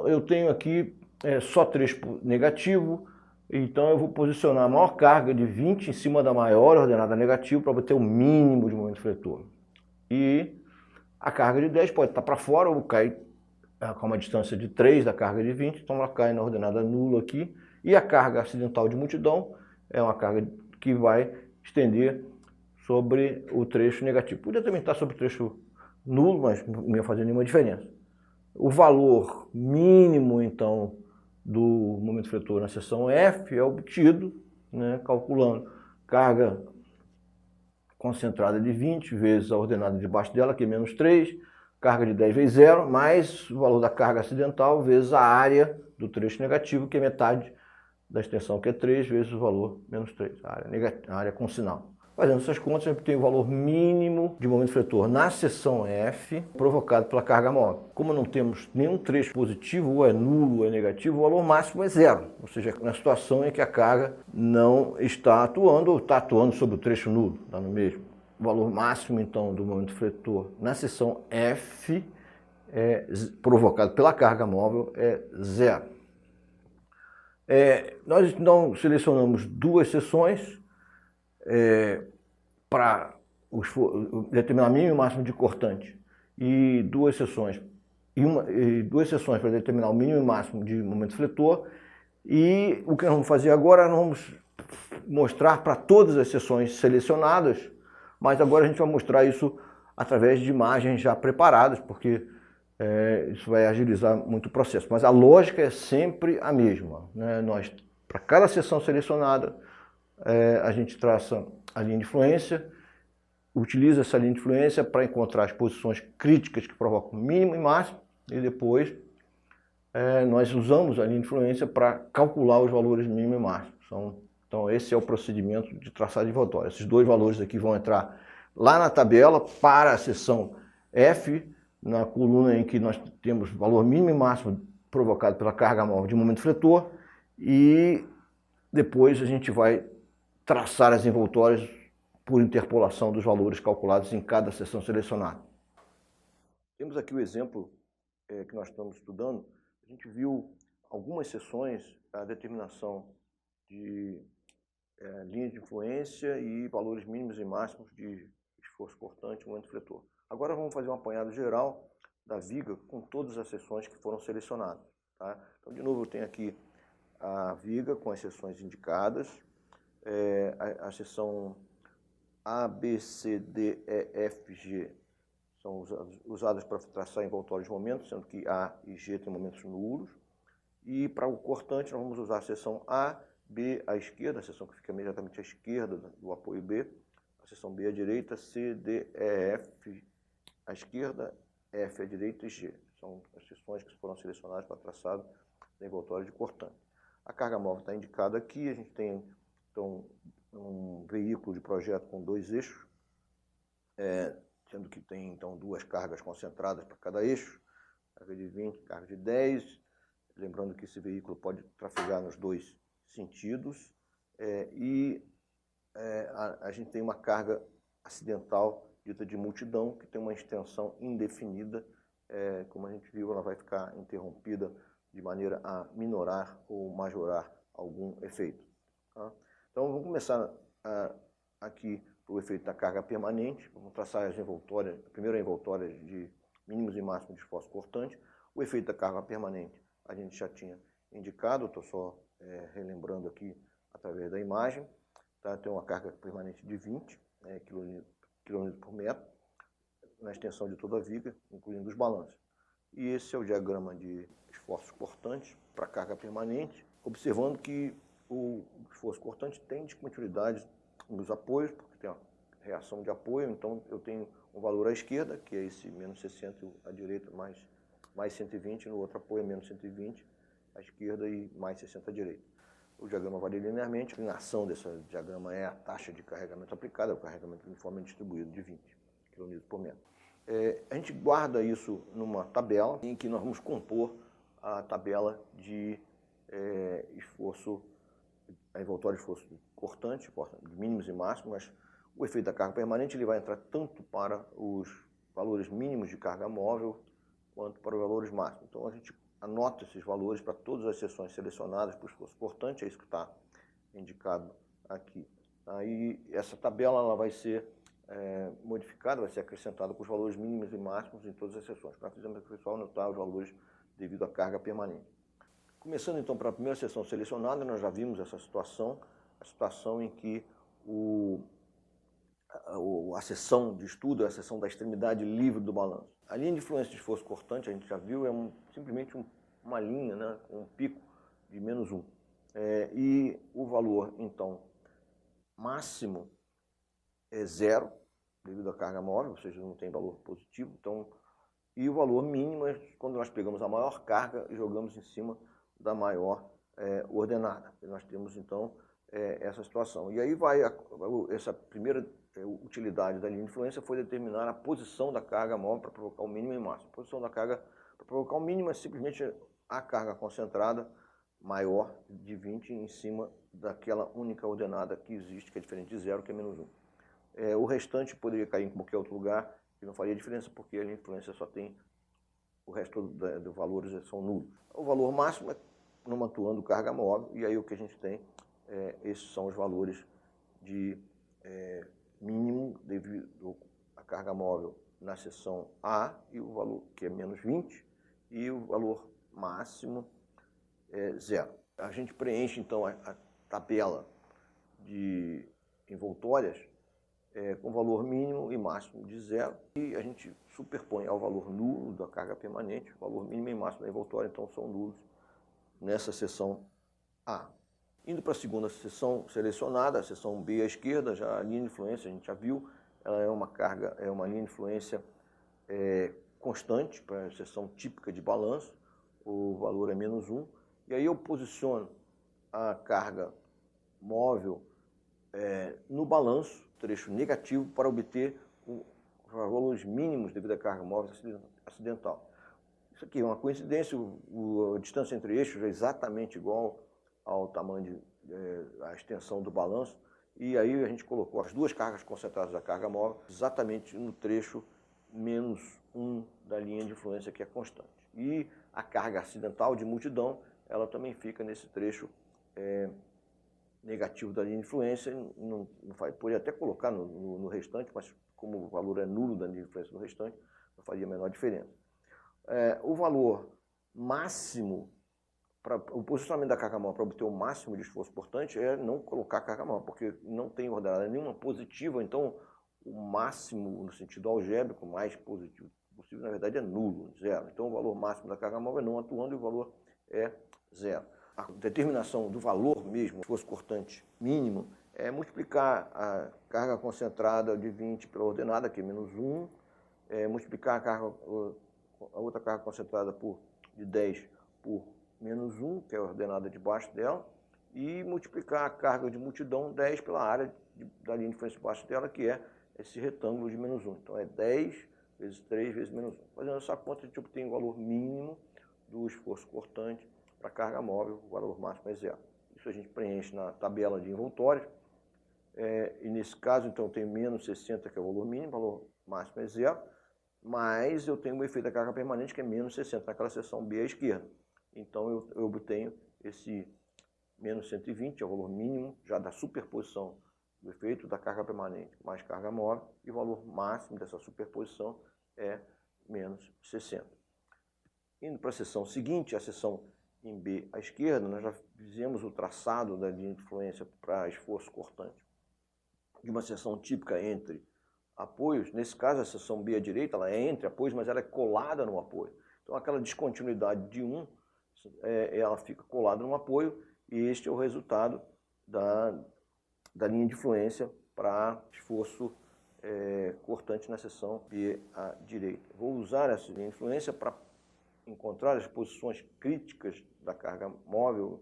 A: eu tenho aqui só trecho negativo, então eu vou posicionar a maior carga de 20 em cima da maior ordenada negativo para obter o mínimo de momento fretor. E a carga de 10 pode estar para fora ou cair com uma distância de 3 da carga de 20, então ela cai na ordenada nula aqui. E a carga acidental de multidão é uma carga que vai estender sobre o trecho negativo. Podia também estar sobre o trecho nulo, mas não ia fazer nenhuma diferença. O valor mínimo, então, do momento fretor na seção F é obtido, né, calculando carga concentrada de 20 vezes a ordenada debaixo dela, que é menos 3, carga de 10 vezes 0, mais o valor da carga acidental vezes a área do trecho negativo, que é metade da extensão, que é 3, vezes o valor menos 3, a área com sinal. Fazendo essas contas, eu tenho o valor mínimo de momento fretor na seção F, provocado pela carga móvel. Como não temos nenhum trecho positivo, ou é nulo ou é negativo, o valor máximo é 0. Ou seja, na situação em que a carga não está atuando, ou está atuando sobre o trecho nulo, está no mesmo. O valor máximo, então, do momento fretor na seção F, provocado pela carga móvel, é 0. Nós então selecionamos duas seções para determinar mínimo e máximo de cortante e duas seções para determinar o mínimo e máximo de momento fretor. E o que nós vamos fazer agora, nós vamos mostrar para todas as seções selecionadas, mas agora a gente vai mostrar isso através de imagens já preparadas, porque isso vai agilizar muito o processo. Mas a lógica é sempre a mesma, né? Para cada seção selecionada, a gente traça a linha de influência, utiliza essa linha de influência para encontrar as posições críticas que provocam mínimo e máximo, e depois nós usamos a linha de influência para calcular os valores mínimo e máximo. Então esse é o procedimento de traçado de envoltório. Esses dois valores aqui vão entrar lá na tabela para a seção F, na coluna em que nós temos valor mínimo e máximo provocado pela carga móvel de momento fretor, e depois a gente vai traçar as envoltórias por interpolação dos valores calculados em cada seção selecionada. Temos aqui o exemplo que nós estamos estudando. A gente viu algumas seções, a determinação de linha de influência e valores mínimos e máximos de esforço cortante e momento fretor. Agora vamos fazer um apanhado geral da viga com todas as seções que foram selecionadas. Tá? Então, de novo, eu tenho aqui a viga com as seções indicadas, a seção A, B, C, D, E, F, G são usadas para traçar envoltórios de momentos, sendo que A e G têm momentos nulos. E para o cortante nós vamos usar a seção A, B à esquerda, a seção que fica imediatamente à esquerda do apoio B, a seção B à direita, C, D, E, F à esquerda, F à direita e G. São as seções que foram selecionadas para traçado da envoltória de cortante. A carga móvel está indicada aqui, a gente tem então um veículo de projeto com 2 eixos, sendo que tem então 2 cargas concentradas para cada eixo, carga de 20, carga de 10, lembrando que esse veículo pode trafegar nos 2 sentidos, a gente tem uma carga acidental dita de multidão, que tem uma extensão indefinida, como a gente viu, ela vai ficar interrompida de maneira a minorar ou majorar algum efeito. Tá? Então vamos começar aqui o efeito da carga permanente, vamos traçar as envoltórias, a primeira envoltória de mínimos e máximos de esforço cortante. O efeito da carga permanente a gente já tinha indicado, estou só relembrando aqui através da imagem, tá? Tem uma carga permanente de 20 kN por metro, na extensão de toda a viga, incluindo os balanços. E esse é o diagrama de esforços cortantes para carga permanente, observando que o esforço cortante tem descontinuidade nos apoios, porque tem uma reação de apoio, então eu tenho um valor à esquerda, que é esse menos 60, à direita mais 120, no outro apoio é menos 120 à esquerda e mais 60 à direita. O diagrama varia linearmente, a inclinação desse diagrama é a taxa de carregamento aplicada, o carregamento uniforme distribuído de 20 kN por metro. A gente guarda isso numa tabela em que nós vamos compor a tabela de esforço, a envoltória de esforço cortante, de mínimos e máximos, mas o efeito da carga permanente ele vai entrar tanto para os valores mínimos de carga móvel quanto para os valores máximos. Então a gente anota esses valores para todas as seções selecionadas para o esforço cortante, é isso que está indicado aqui. Aí essa tabela ela vai ser modificada, vai ser acrescentada com os valores mínimos e máximos em todas as seções. Nós fizemos aqui, pessoal, anotar os valores devido à carga permanente. Começando então para a primeira seção selecionada, nós já vimos essa situação, a situação em que a seção de estudo é a seção da extremidade livre do balanço. A linha de influência de esforço cortante, a gente já viu, é simplesmente uma linha, né, com um pico de menos 1. E o valor, então, máximo é 0, devido à carga móvel, ou seja, não tem valor positivo. Então, e o valor mínimo é quando nós pegamos a maior carga e jogamos em cima da maior ordenada. E nós temos, então, essa situação. E aí essa primeira utilidade da linha de influência foi determinar a posição da carga móvel para provocar o mínimo e o máximo. A posição da carga para provocar o mínimo é simplesmente a carga concentrada maior de 20 em cima daquela única ordenada que existe, que é diferente de 0, que é menos 1. O restante poderia cair em qualquer outro lugar e não faria diferença, porque a linha de influência só tem o resto dos valores são nulos. O valor máximo é não atuando carga móvel, e aí o que a gente tem, esses são os valores de mínimo devido à carga móvel na seção A, e o valor que é menos 20, e o valor máximo é 0. A gente preenche então a tabela de envoltórias com valor mínimo e máximo de 0, e a gente superpõe ao valor nulo da carga permanente, o valor mínimo e máximo da envoltória, então são nulos nessa seção A. Indo para a segunda seção selecionada, a seção B à esquerda, já a linha de influência, a gente já viu, ela é uma linha de influência constante, para a seção típica de balanço, o valor é menos 1, e aí eu posiciono a carga móvel no balanço, trecho negativo, para obter os valores mínimos devido à carga móvel acidental. Isso aqui é uma coincidência, a distância entre eixos é exatamente igual ao tamanho à extensão do balanço, e aí a gente colocou as duas cargas concentradas da carga móvel exatamente no trecho menos 1 da linha de influência, que é constante. E a carga acidental de multidão, ela também fica nesse trecho negativo da linha de influência, poderia até colocar no restante, mas como o valor é nulo da linha de influência no restante, não faria a menor diferença. O valor máximo, o posicionamento da carga móvel para obter o máximo de esforço cortante é não colocar carga móvel, porque não tem ordenada nenhuma positiva, então o máximo no sentido algébrico, mais positivo possível, na verdade é nulo, 0. Então o valor máximo da carga móvel é não atuando e o valor é 0. A determinação do valor mesmo, esforço cortante mínimo, é multiplicar a carga concentrada de 20 pela ordenada, que é menos 1, multiplicar a outra carga concentrada de 10 por menos 1, que é a ordenada debaixo dela, e multiplicar a carga de multidão 10 pela área da linha de influência debaixo dela, que é esse retângulo de menos 1. Então é 10 vezes 3 vezes menos 1. Fazendo essa conta, a gente obtém o valor mínimo do esforço cortante para carga móvel, o valor máximo é 0. Isso a gente preenche na tabela de envoltórios, e nesse caso, então, eu tenho menos 60, que é o valor mínimo, o valor máximo é 0, mas eu tenho o efeito da carga permanente, que é menos 60, naquela seção B à esquerda. Então eu obtenho esse menos 120, é o valor mínimo já da superposição do efeito da carga permanente mais carga móvel, e o valor máximo dessa superposição é menos 60. Indo para a seção seguinte, a seção em B à esquerda, nós já fizemos o traçado da linha de influência para esforço cortante de uma seção típica entre apoios. Nesse caso, a seção B à direita, ela é entre apoios, mas ela é colada no apoio. Então, aquela descontinuidade de ela fica colada no apoio, e este é o resultado da linha de influência para esforço cortante na seção B à direita. Vou usar essa linha de influência para encontrar as posições críticas da carga móvel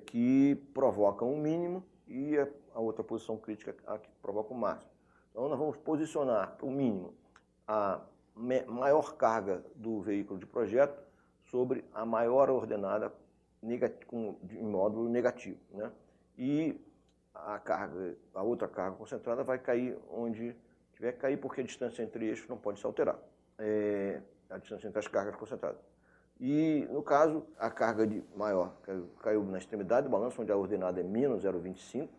A: que provocam o mínimo, e a outra posição crítica a que provoca o máximo. Então, nós vamos posicionar para o mínimo a maior carga do veículo de projeto sobre a maior ordenada em módulo negativo, né? E a outra carga concentrada vai cair onde tiver que cair, porque a distância entre eixos não pode se alterar. A distância entre as cargas concentradas. E, no caso, a carga maior caiu na extremidade do balanço, onde a ordenada é menos 0,25,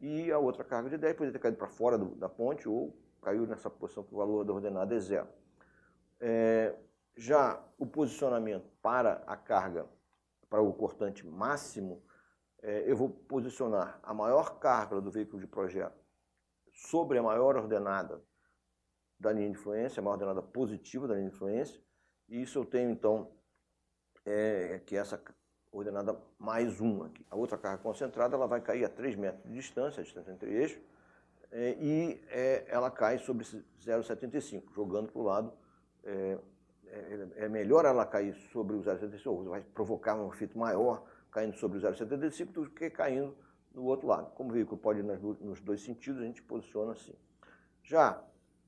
A: e a outra carga de 10 poderia ter caído para fora da ponte, ou caiu nessa posição que o valor da ordenada é 0. Já o posicionamento para a carga, para o cortante máximo, eu vou posicionar a maior carga do veículo de projeto sobre a maior ordenada da linha de influência, a maior ordenada positiva da linha de influência, e isso eu tenho, então, que essa ordenada mais 1 aqui. A outra carga concentrada, ela vai cair a 3 metros de distância, a distância entre eixos, e ela cai sobre 0,75, jogando para o lado. É melhor ela cair sobre o 0,75, vai provocar um efeito maior caindo sobre o 0,75 do que caindo no outro lado. Como o veículo pode ir nos dois sentidos, a gente posiciona assim. Já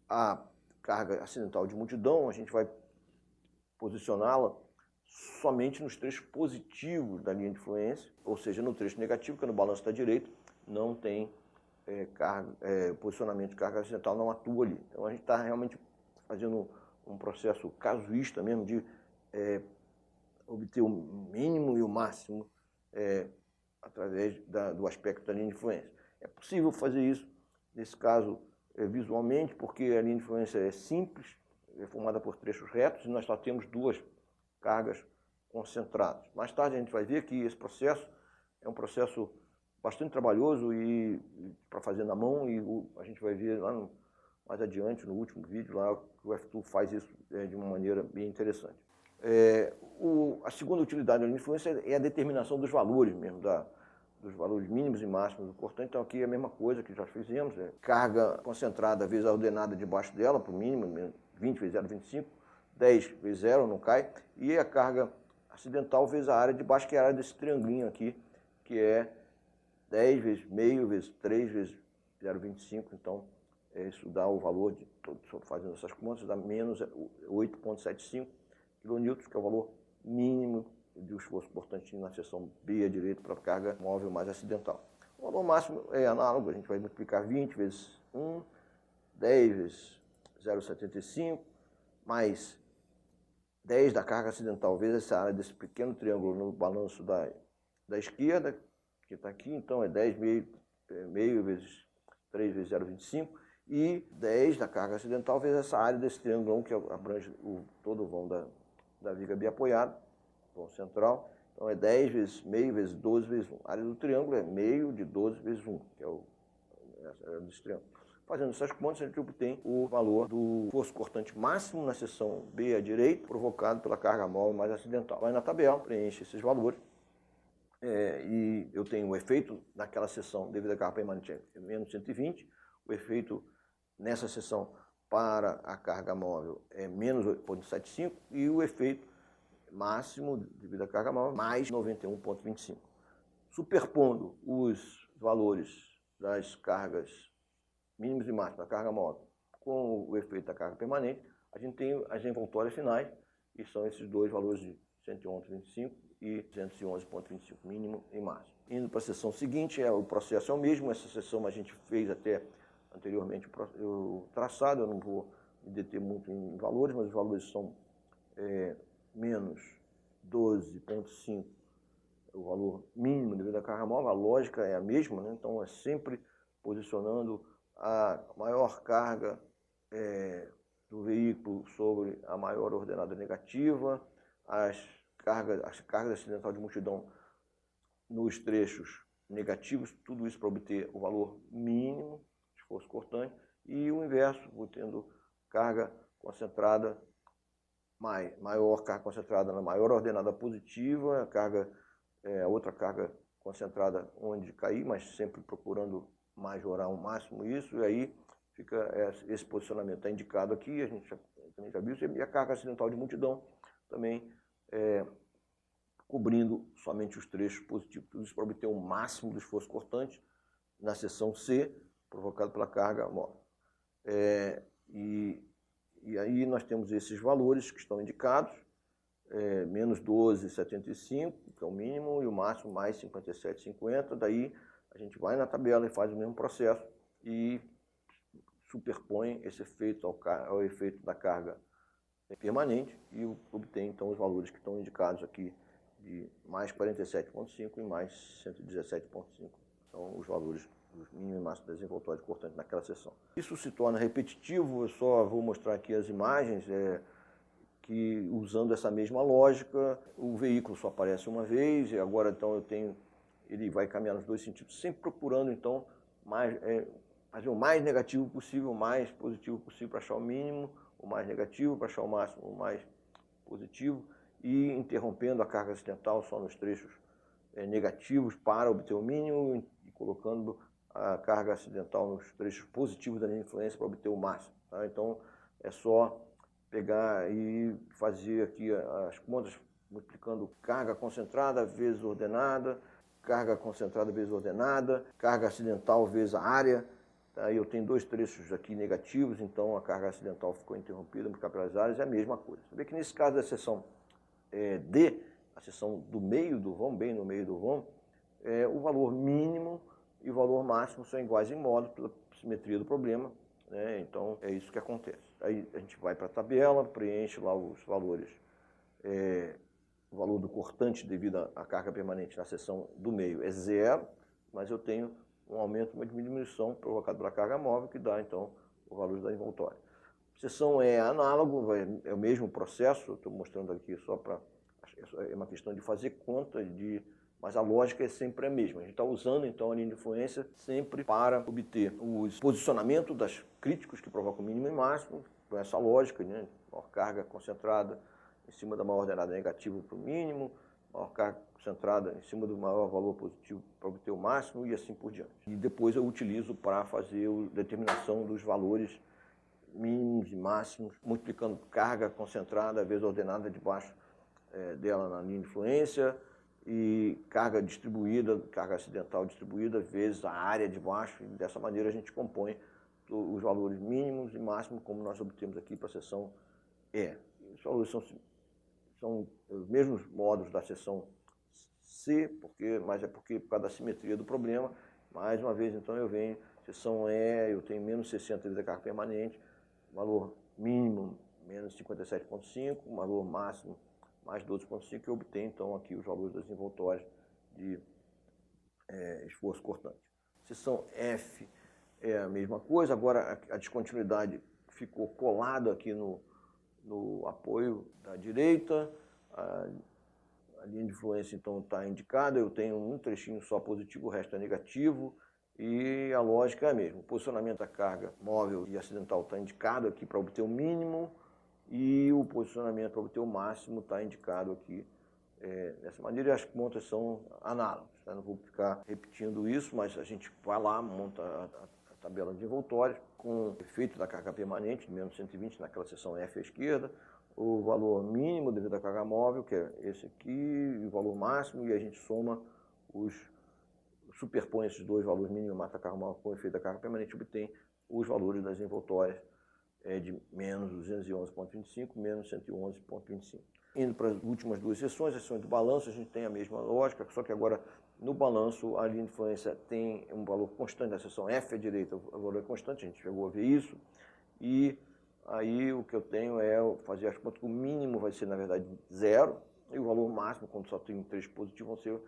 A: a carga acidental de multidão, a gente vai posicioná-la somente nos trechos positivos da linha de influência, ou seja, no trecho negativo, que é no balanço da direita, não tem posicionamento de carga acidental, não atua ali. Então a gente está realmente fazendo um processo casuísta mesmo de obter o mínimo e o máximo através do aspecto da linha de influência. É possível fazer isso, nesse caso, visualmente, porque a linha de influência é simples, é formada por trechos retos, e nós só temos duas cargas concentradas. Mais tarde a gente vai ver que esse processo é um processo bastante trabalhoso e para fazer na mão, e a gente vai ver lá mais adiante, no último vídeo, lá que o F2 faz isso de uma maneira bem interessante. A segunda utilidade da linha de influência é a determinação dos valores mesmo, dos valores mínimos e máximos do cortante. Então aqui é a mesma coisa que já fizemos, carga concentrada vezes a ordenada debaixo dela, para o mínimo, 20 vezes 0,25, 10 vezes 0, não cai, e a carga acidental vezes a área de baixo, que é a área desse triangulinho aqui, que é 10 vezes meio vezes 3 vezes 0,25, então isso dá o valor, fazendo essas contas, dá menos 8,75 kN, que é o valor mínimo de esforço cortante na seção B à direita para a carga móvel mais acidental. O valor máximo é análogo, a gente vai multiplicar 20 vezes 1, 10 vezes 0,75, mais 10 da carga acidental vezes essa área desse pequeno triângulo no balanço da esquerda, que está aqui, então é 10 meio vezes 3 vezes 0,25, e 10 da carga acidental vezes essa área desse triângulo que abrange todo o vão da viga biapoiada, vão central. Então é 10 vezes meio vezes 12 vezes 1. A área do triângulo é meio de 12 vezes 1, que é essa área desse triângulo. Fazendo essas contas, a gente obtém o valor do esforço cortante máximo na seção B à direita, provocado pela carga móvel mais acidental. Vai na tabela, preenche esses valores, e eu tenho o efeito naquela seção devido à carga permanente é menos 120, o efeito nessa seção para a carga móvel é menos 8,75 e o efeito máximo devido à carga móvel mais 91,25. Superpondo os valores das cargas mínimas e máximas da carga móvel com o efeito da carga permanente, a gente tem as envoltórias finais, que são esses dois valores de 111,25 e 211,25, mínimo e máximo. Indo para a seção seguinte, o processo é o mesmo, essa seção a gente fez até anteriormente o traçado, eu não vou me deter muito em valores, mas os valores são menos 12,5, o valor mínimo devido à carga móvel, a lógica é a mesma, né? Então é sempre posicionando a maior carga do veículo sobre a maior ordenada negativa, as as cargas acidental de multidão nos trechos negativos, tudo isso para obter o valor mínimo de esforço cortante, e o inverso, vou tendo carga concentrada maior, carga concentrada na maior ordenada positiva, a outra carga concentrada onde cair, mas sempre procurando majorar ao máximo isso, e aí fica esse posicionamento está indicado aqui, a gente também já viu, e a carga acidental de multidão também cobrindo somente os trechos positivos, tudo isso para obter o máximo do esforço cortante na seção C, provocado pela carga móvel. E aí nós temos esses valores que estão indicados, menos 12,75, que é o mínimo, e o máximo mais 57,50. Daí a gente vai na tabela e faz o mesmo processo e superpõe esse efeito ao efeito da carga permanente e obtém então os valores que estão indicados aqui de mais 47,5 e mais 117,5. São os valores dos mínimos e máximos das envoltórios cortantes naquela seção. Isso se torna repetitivo, eu só vou mostrar aqui as imagens, que usando essa mesma lógica, o veículo só aparece uma vez, e agora então ele vai caminhar nos dois sentidos, sempre procurando então fazer o mais negativo possível, o mais positivo possível para achar o mínimo, o mais negativo para achar o máximo, o mais positivo, e interrompendo a carga acidental só nos trechos negativos para obter o mínimo e colocando a carga acidental nos trechos positivos da linha de influência para obter o máximo. Tá? Então, é só pegar e fazer aqui as contas, multiplicando carga concentrada vezes ordenada, carga concentrada vezes ordenada, carga acidental vezes a área. Tá? Eu tenho dois trechos aqui negativos, então a carga acidental ficou interrompida, multiplicada pelas áreas, é a mesma coisa. Você vê que nesse caso da seção D, a seção do meio do vão, bem no meio do vão, o valor mínimo e o valor máximo são iguais em modo pela simetria do problema, né? Então é isso que acontece. Aí a gente vai para a tabela, preenche lá os valores, o valor do cortante devido à carga permanente na seção do meio é 0, mas eu tenho um aumento, uma diminuição provocada pela carga móvel, que dá então o valor da envoltória. Seção é análogo, é o mesmo processo, estou mostrando aqui só para... É uma questão de fazer conta, mas a lógica é sempre a mesma. A gente está usando então a linha de influência sempre para obter o posicionamento das críticos que provocam mínimo e máximo, com essa lógica, né? Maior carga concentrada em cima da maior ordenada negativa para o mínimo, maior carga concentrada em cima do maior valor positivo para obter o máximo e assim por diante. E depois eu utilizo para fazer a determinação dos valores mínimos e máximos, multiplicando carga concentrada vezes ordenada debaixo dela na linha de influência e carga distribuída, carga acidental distribuída vezes a área de baixo, e dessa maneira a gente compõe os valores mínimos e máximos como nós obtemos aqui para a seção E. Os valores são os mesmos modos da seção C, mas é porque por causa da simetria do problema, mais uma vez então eu venho, seção E, eu tenho menos 60 vezes a carga permanente, valor mínimo menos 57,5, valor máximo mais 12,5, eu obtenho então aqui os valores das envoltórias de esforço cortante. Seção F é a mesma coisa, agora a descontinuidade ficou colada aqui no apoio da direita, a linha de influência então está indicada, eu tenho um trechinho só positivo, o resto é negativo, e a lógica é a mesma. O posicionamento da carga móvel e acidental está indicado aqui para obter o mínimo, e o posicionamento para obter o máximo está indicado aqui dessa maneira, e as contas são análogas. Tá? Não vou ficar repetindo isso, mas a gente vai lá, monta a tabela de envoltórios com o efeito da carga permanente, de menos 120 naquela seção F à esquerda, o valor mínimo devido à carga móvel, que é esse aqui, e o valor máximo, e a gente soma superpõe esses dois valores mínimo e máximo da carga móvel com o efeito da carga permanente, obtém os valores das envoltórias de menos 211,25, menos 111,25. Indo para as últimas duas sessões do balanço, a gente tem a mesma lógica, só que agora no balanço a linha de influência tem um valor constante, da seção F à direita o valor é constante, a gente chegou a ver isso, e aí o que eu tenho é fazer as contas que o mínimo vai ser na verdade 0, e o valor máximo, quando só tem três positivos, vão ser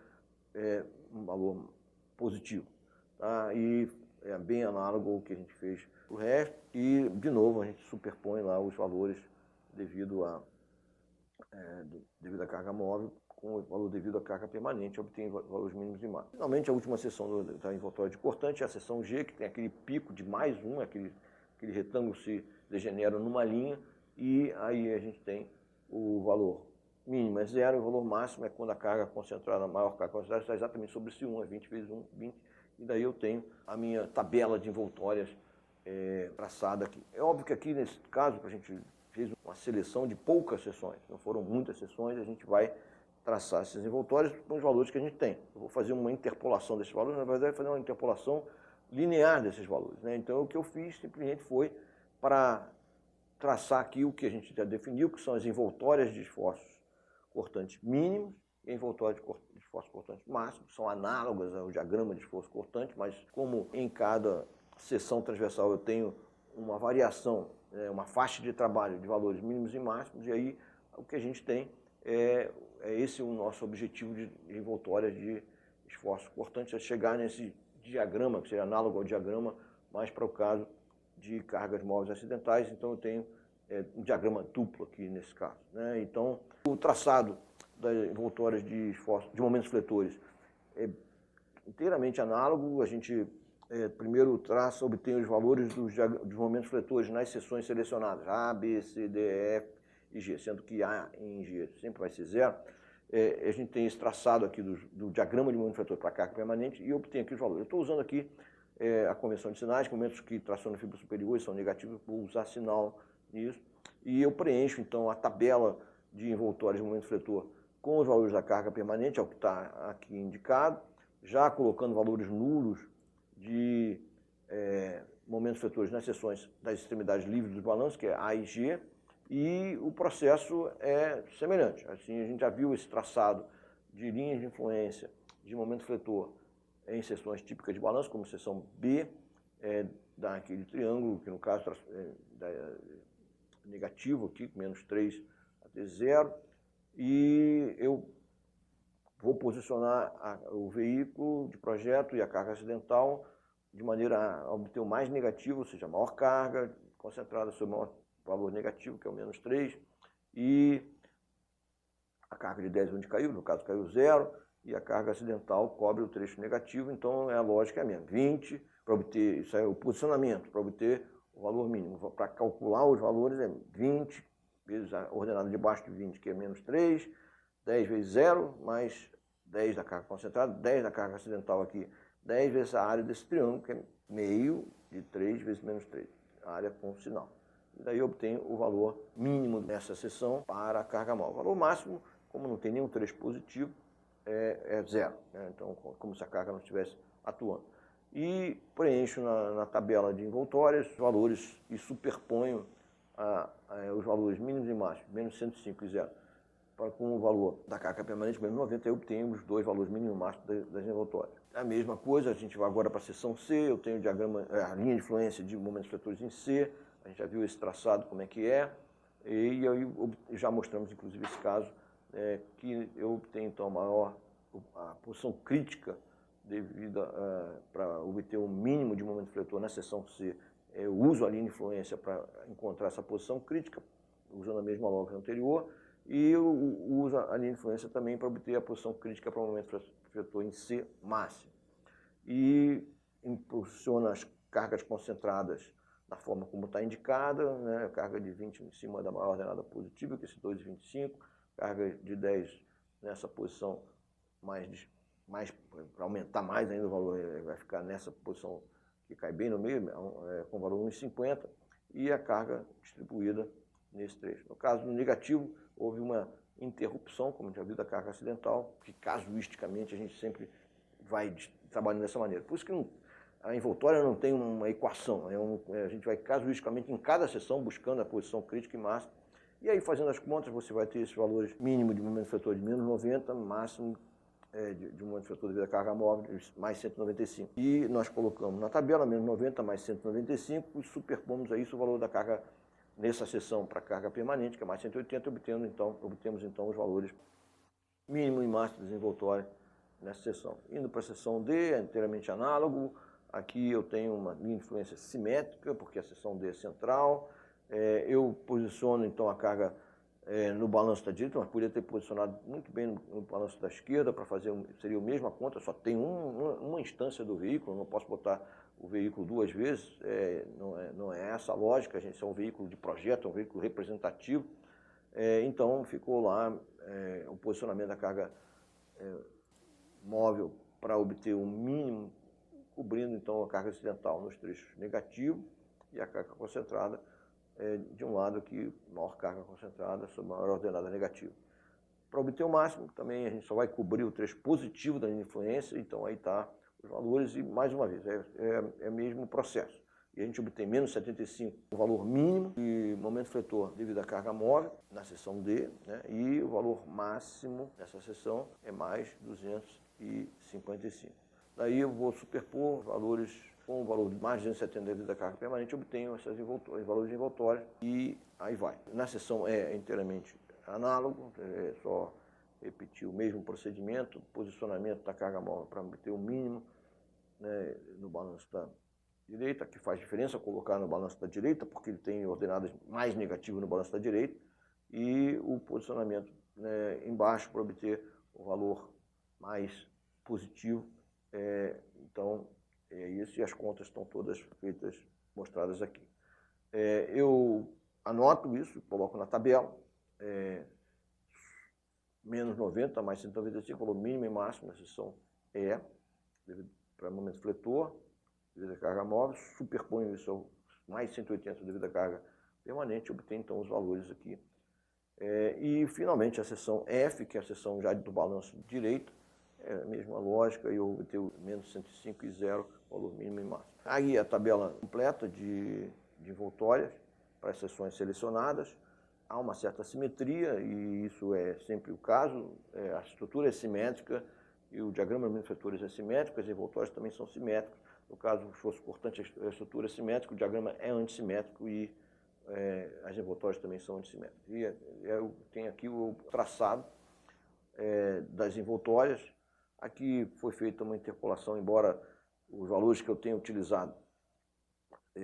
A: um valor positivo. Tá? E é bem análogo ao que a gente fez o resto, e de novo a gente superpõe lá os valores devido devido à carga móvel, com o valor devido à carga permanente, obtém valores mínimos e máximos. Finalmente, a última seção da envoltória de cortante é a seção G, que tem aquele pico de mais um, aquele retângulo se degenera numa linha, e aí a gente tem o valor mínimo é 0, o valor máximo é quando a carga concentrada, a maior carga concentrada, está exatamente sobre esse 1, é 20 vezes 1, 20, e daí eu tenho a minha tabela de envoltórias traçada aqui. É óbvio que aqui, nesse caso, a gente fez uma seleção de poucas seções, não foram muitas seções, a gente vai traçar esses envoltórios com os valores que a gente tem. Eu vou fazer uma interpolação desses valores, na verdade, fazer uma interpolação linear desses valores, né? Então, o que eu fiz simplesmente foi para traçar aqui o que a gente já definiu, que são as envoltórias de esforços cortantes mínimos e envoltórias de esforços cortantes máximos, são análogas ao diagrama de esforço cortante, mas como em cada seção transversal eu tenho uma variação, uma faixa de trabalho de valores mínimos e máximos, e aí o que a gente tem é esse o nosso objetivo de envoltórias de esforços cortantes, é chegar nesse diagrama, que seria análogo ao diagrama, mas para o caso de cargas móveis acidentais, então eu tenho um diagrama duplo aqui nesse caso, né? Então, o traçado das envoltórias de esforço, de momentos fletores é inteiramente análogo. A gente primeiro traça, obtém os valores dos momentos fletores nas seções selecionadas, A, B, C, D, E, F e G, sendo que A em G sempre vai ser 0. A gente tem esse traçado aqui do diagrama de momento fletor para carga permanente e obtenho aqui os valores. Eu estou usando aqui a convenção de sinais, momentos que tracionam fibra superior são negativos, vou usar sinal nisso, e eu preencho então a tabela de envoltórios de momento fletor com os valores da carga permanente, é o que está aqui indicado, já colocando valores nulos de momentos fletores nas seções das extremidades livres dos balanços, que é A e G, e o processo é semelhante. Assim, a gente já viu esse traçado de linhas de influência de momento fletor em seções típicas de balanço, como seção B, daquele triângulo, que no caso negativo aqui, menos 3 até 0, e eu vou posicionar o veículo de projeto e a carga acidental de maneira a obter o mais negativo, ou seja, a maior carga concentrada sobre o maior valor negativo, que é o menos 3, e a carga de 10 onde caiu, no caso caiu 0, e a carga acidental cobre o trecho negativo, então a lógica é a mesma. 20 para obter, isso é o posicionamento, para obter o valor mínimo. Para calcular os valores é 20 vezes a ordenada de baixo de 20, que é menos 3, 10 vezes 0, mais 10 da carga concentrada, 10 da carga acidental aqui, 10 vezes a área desse triângulo, que é meio de 3 vezes menos 3, a área com sinal. E daí eu obtenho o valor mínimo nessa seção para a carga móvel. O valor máximo, como não tem nenhum trecho positivo, é 0, né? Então, como se a carga não estivesse atuando. E preencho na tabela de envoltórias os valores e superponho os valores mínimos e máximos, menos 105 e 0, com o valor da carga permanente, menos 90, eu obtenho os dois valores mínimos e máximos das envoltórias. A mesma coisa, a gente vai agora para a seção C, eu tenho o diagrama, a linha de influência de momentos fletores em C, a gente já viu esse traçado como é que é, e aí já mostramos inclusive esse caso, que eu obtenho então a posição crítica devido para obter o mínimo de momento fletor na seção C. Eu uso a linha de influência para encontrar essa posição crítica, usando a mesma lógica anterior, e eu uso a linha de influência também para obter a posição crítica para o momento fletor em C máximo. E impulsiona as cargas concentradas da forma como está indicada, né? Carga de 20 em cima da maior ordenada positiva, que é esse 2,25, carga de 10 nessa posição mais para aumentar mais ainda o valor, vai ficar nessa posição que cai bem no meio, com valor 1,50, e a carga distribuída nesse trecho. No caso do negativo, houve uma interrupção, como a gente já viu, da carga acidental, que casuisticamente a gente sempre vai trabalhando dessa maneira. Por isso que a envoltória não tem uma equação, a gente vai casuisticamente em cada seção buscando a posição crítica e máxima, e aí fazendo as contas você vai ter esses valores mínimo de momento fletor de menos 90, máximo de momento fletor devido à carga móvel, mais 195. E nós colocamos na tabela menos 90 mais 195 e superpomos a isso o valor da carga nessa seção para carga permanente, que é mais 180, obtemos então os valores mínimo e máximo das envoltórias nessa seção. Indo para a seção D, é inteiramente análogo. Aqui eu tenho uma linha de influência simétrica, porque a seção D é central. Eu posiciono então a carga no balanço da direita, mas podia ter posicionado muito bem no balanço da esquerda para fazer, seria a mesma conta, só tem uma instância do veículo, não posso botar o veículo duas vezes, não é essa a lógica, a gente é um veículo de projeto, é um veículo representativo, então ficou lá o posicionamento da carga móvel para obter o mínimo, cobrindo então a carga acidental nos trechos negativos e a carga concentrada de um lado aqui, maior carga concentrada sobre maior ordenada negativa. Para obter o máximo, também a gente só vai cobrir o trecho positivo da influência, então aí está os valores e, mais uma vez, é o mesmo processo. E a gente obtém menos 75, o valor mínimo de momento fletor devido à carga móvel, na seção D, né, e o valor máximo nessa seção é mais 255. Daí eu vou superpor valores com o valor de mais de 270 devido à carga permanente, eu obtenho esses valores envoltórios e aí vai. Na seção E é inteiramente análogo, é só repetir o mesmo procedimento, posicionamento da carga móvel para obter o mínimo, né, no balanço da direita, que faz diferença colocar no balanço da direita, porque ele tem ordenadas mais negativas no balanço da direita, e o posicionamento, né, embaixo para obter o valor mais positivo. Então, é isso, e as contas estão todas feitas, mostradas aqui. Eu anoto isso, coloco na tabela, menos 90, mais 195, valor mínimo e máximo na seção E, para momento fletor, devido à carga móvel, superponho isso ao mais 180 devido à carga permanente, obtenho então os valores aqui. E finalmente a seção F, que é a seção já do balanço direito, é a mesma lógica, e eu obtenho menos 105 e 0, valor mínimo e máximo. Aí a tabela completa de envoltórias para as seções selecionadas. Há uma certa simetria, e isso é sempre o caso. A estrutura é simétrica e o diagrama de fatores é simétrico, as envoltórias também são simétricos. No caso do esforço cortante, a estrutura é simétrica, o diagrama é antissimétrico e as envoltórias também são antissimétricas. E eu tenho aqui o traçado das envoltórias. Aqui foi feita uma interpolação, embora os valores que eu tenho utilizado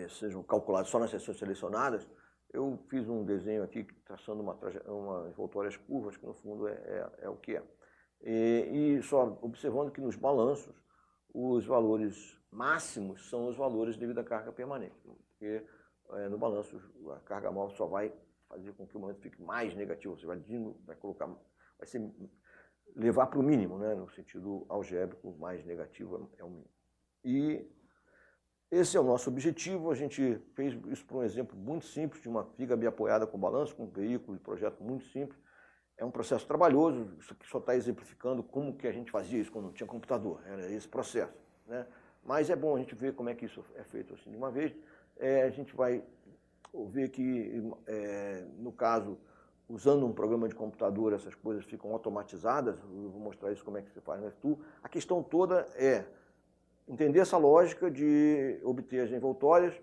A: sejam calculados só nas seções selecionadas, eu fiz um desenho aqui traçando uma envoltórias curvas, que no fundo é o que é. E só observando que nos balanços, os valores máximos são os valores devido à carga permanente, porque no balanço a carga móvel só vai fazer com que o momento fique mais negativo, você vai colocar, vai ser levar para o mínimo, né? No sentido algébrico, mais negativo é o mínimo. E esse é o nosso objetivo. A gente fez isso por um exemplo muito simples, de uma viga biapoiada com balanço, com um veículo de projeto muito simples. É um processo trabalhoso, isso aqui só está exemplificando como que a gente fazia isso quando não tinha computador, era esse processo, né? Mas é bom a gente ver como é que isso é feito assim de uma vez. A gente vai ver que, no caso, usando um programa de computador, essas coisas ficam automatizadas. Eu vou mostrar isso como é que se faz no FTool. A questão toda é entender essa lógica de obter as envoltórias,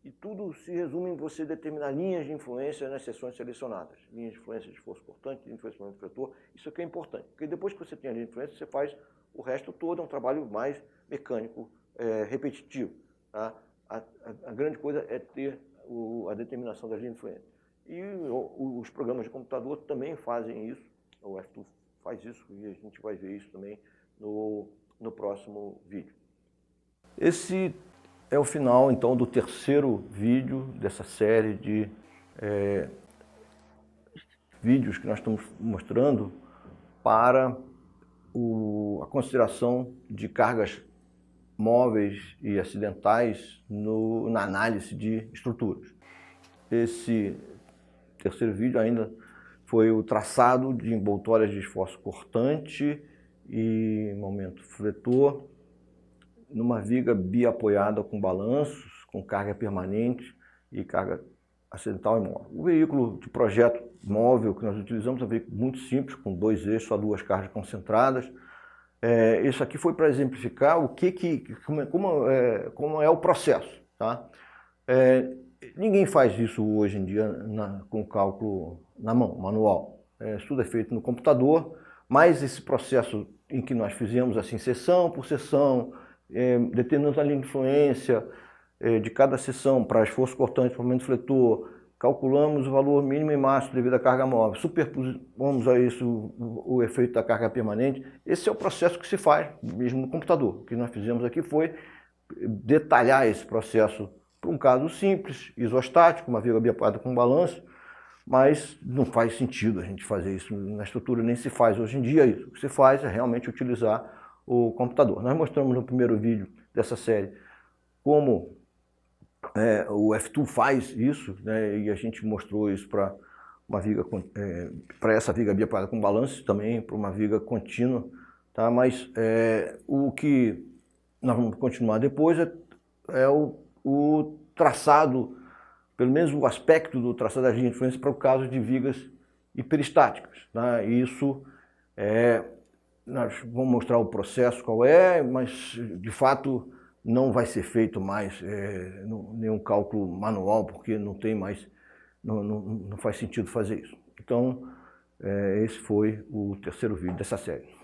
A: e tudo se resume em você determinar linhas de influência nas seções selecionadas. Linhas de influência de esforço cortante, linha de influência de momento fletor. Isso aqui é importante, porque depois que você tem a linha de influência, você faz o resto todo, é um trabalho mais mecânico, repetitivo. Tá? A grande coisa é ter a determinação das linhas de influência. E os programas de computador também fazem isso, o FTool faz isso, e a gente vai ver isso também no próximo vídeo. Esse é o final, então, do terceiro vídeo dessa série de vídeos que nós estamos mostrando para a consideração de cargas móveis e acidentais na análise de estruturas. Esse terceiro vídeo ainda foi o traçado de envoltórias de esforço cortante e momento fletor numa viga biapoiada com balanços, com carga permanente e carga acidental e móvel. O veículo de projeto móvel que nós utilizamos é um veículo muito simples, com 2 eixos, só 2 cargas concentradas. Isso aqui foi para exemplificar como é o processo. Tá? Ninguém faz isso hoje em dia com cálculo na mão, manual. Tudo é feito no computador, mas esse processo em que nós fizemos assim, seção por seção, determinando a linha de influência de cada seção para esforço cortante, momento fletor, calculamos o valor mínimo e máximo devido à carga móvel, superpomos a isso o efeito da carga permanente. Esse é o processo que se faz mesmo no computador. O que nós fizemos aqui foi detalhar esse processo para um caso simples, isostático, uma viga biapada com balanço, mas não faz sentido a gente fazer isso na estrutura, nem se faz hoje em dia isso. O que se faz é realmente utilizar o computador. Nós mostramos no primeiro vídeo dessa série como o F2 faz isso, né, e a gente mostrou isso para uma viga, para essa viga biapada com balanço, também para uma viga contínua, tá? Mas o que nós vamos continuar depois é o traçado, pelo menos o aspecto do traçado da linha de influência para o caso de vigas hiperestáticas, tá? Isso nós vamos mostrar o processo qual é, mas de fato não vai ser feito mais nenhum cálculo manual, porque não tem mais, não faz sentido fazer isso. Então, esse foi o terceiro vídeo dessa série.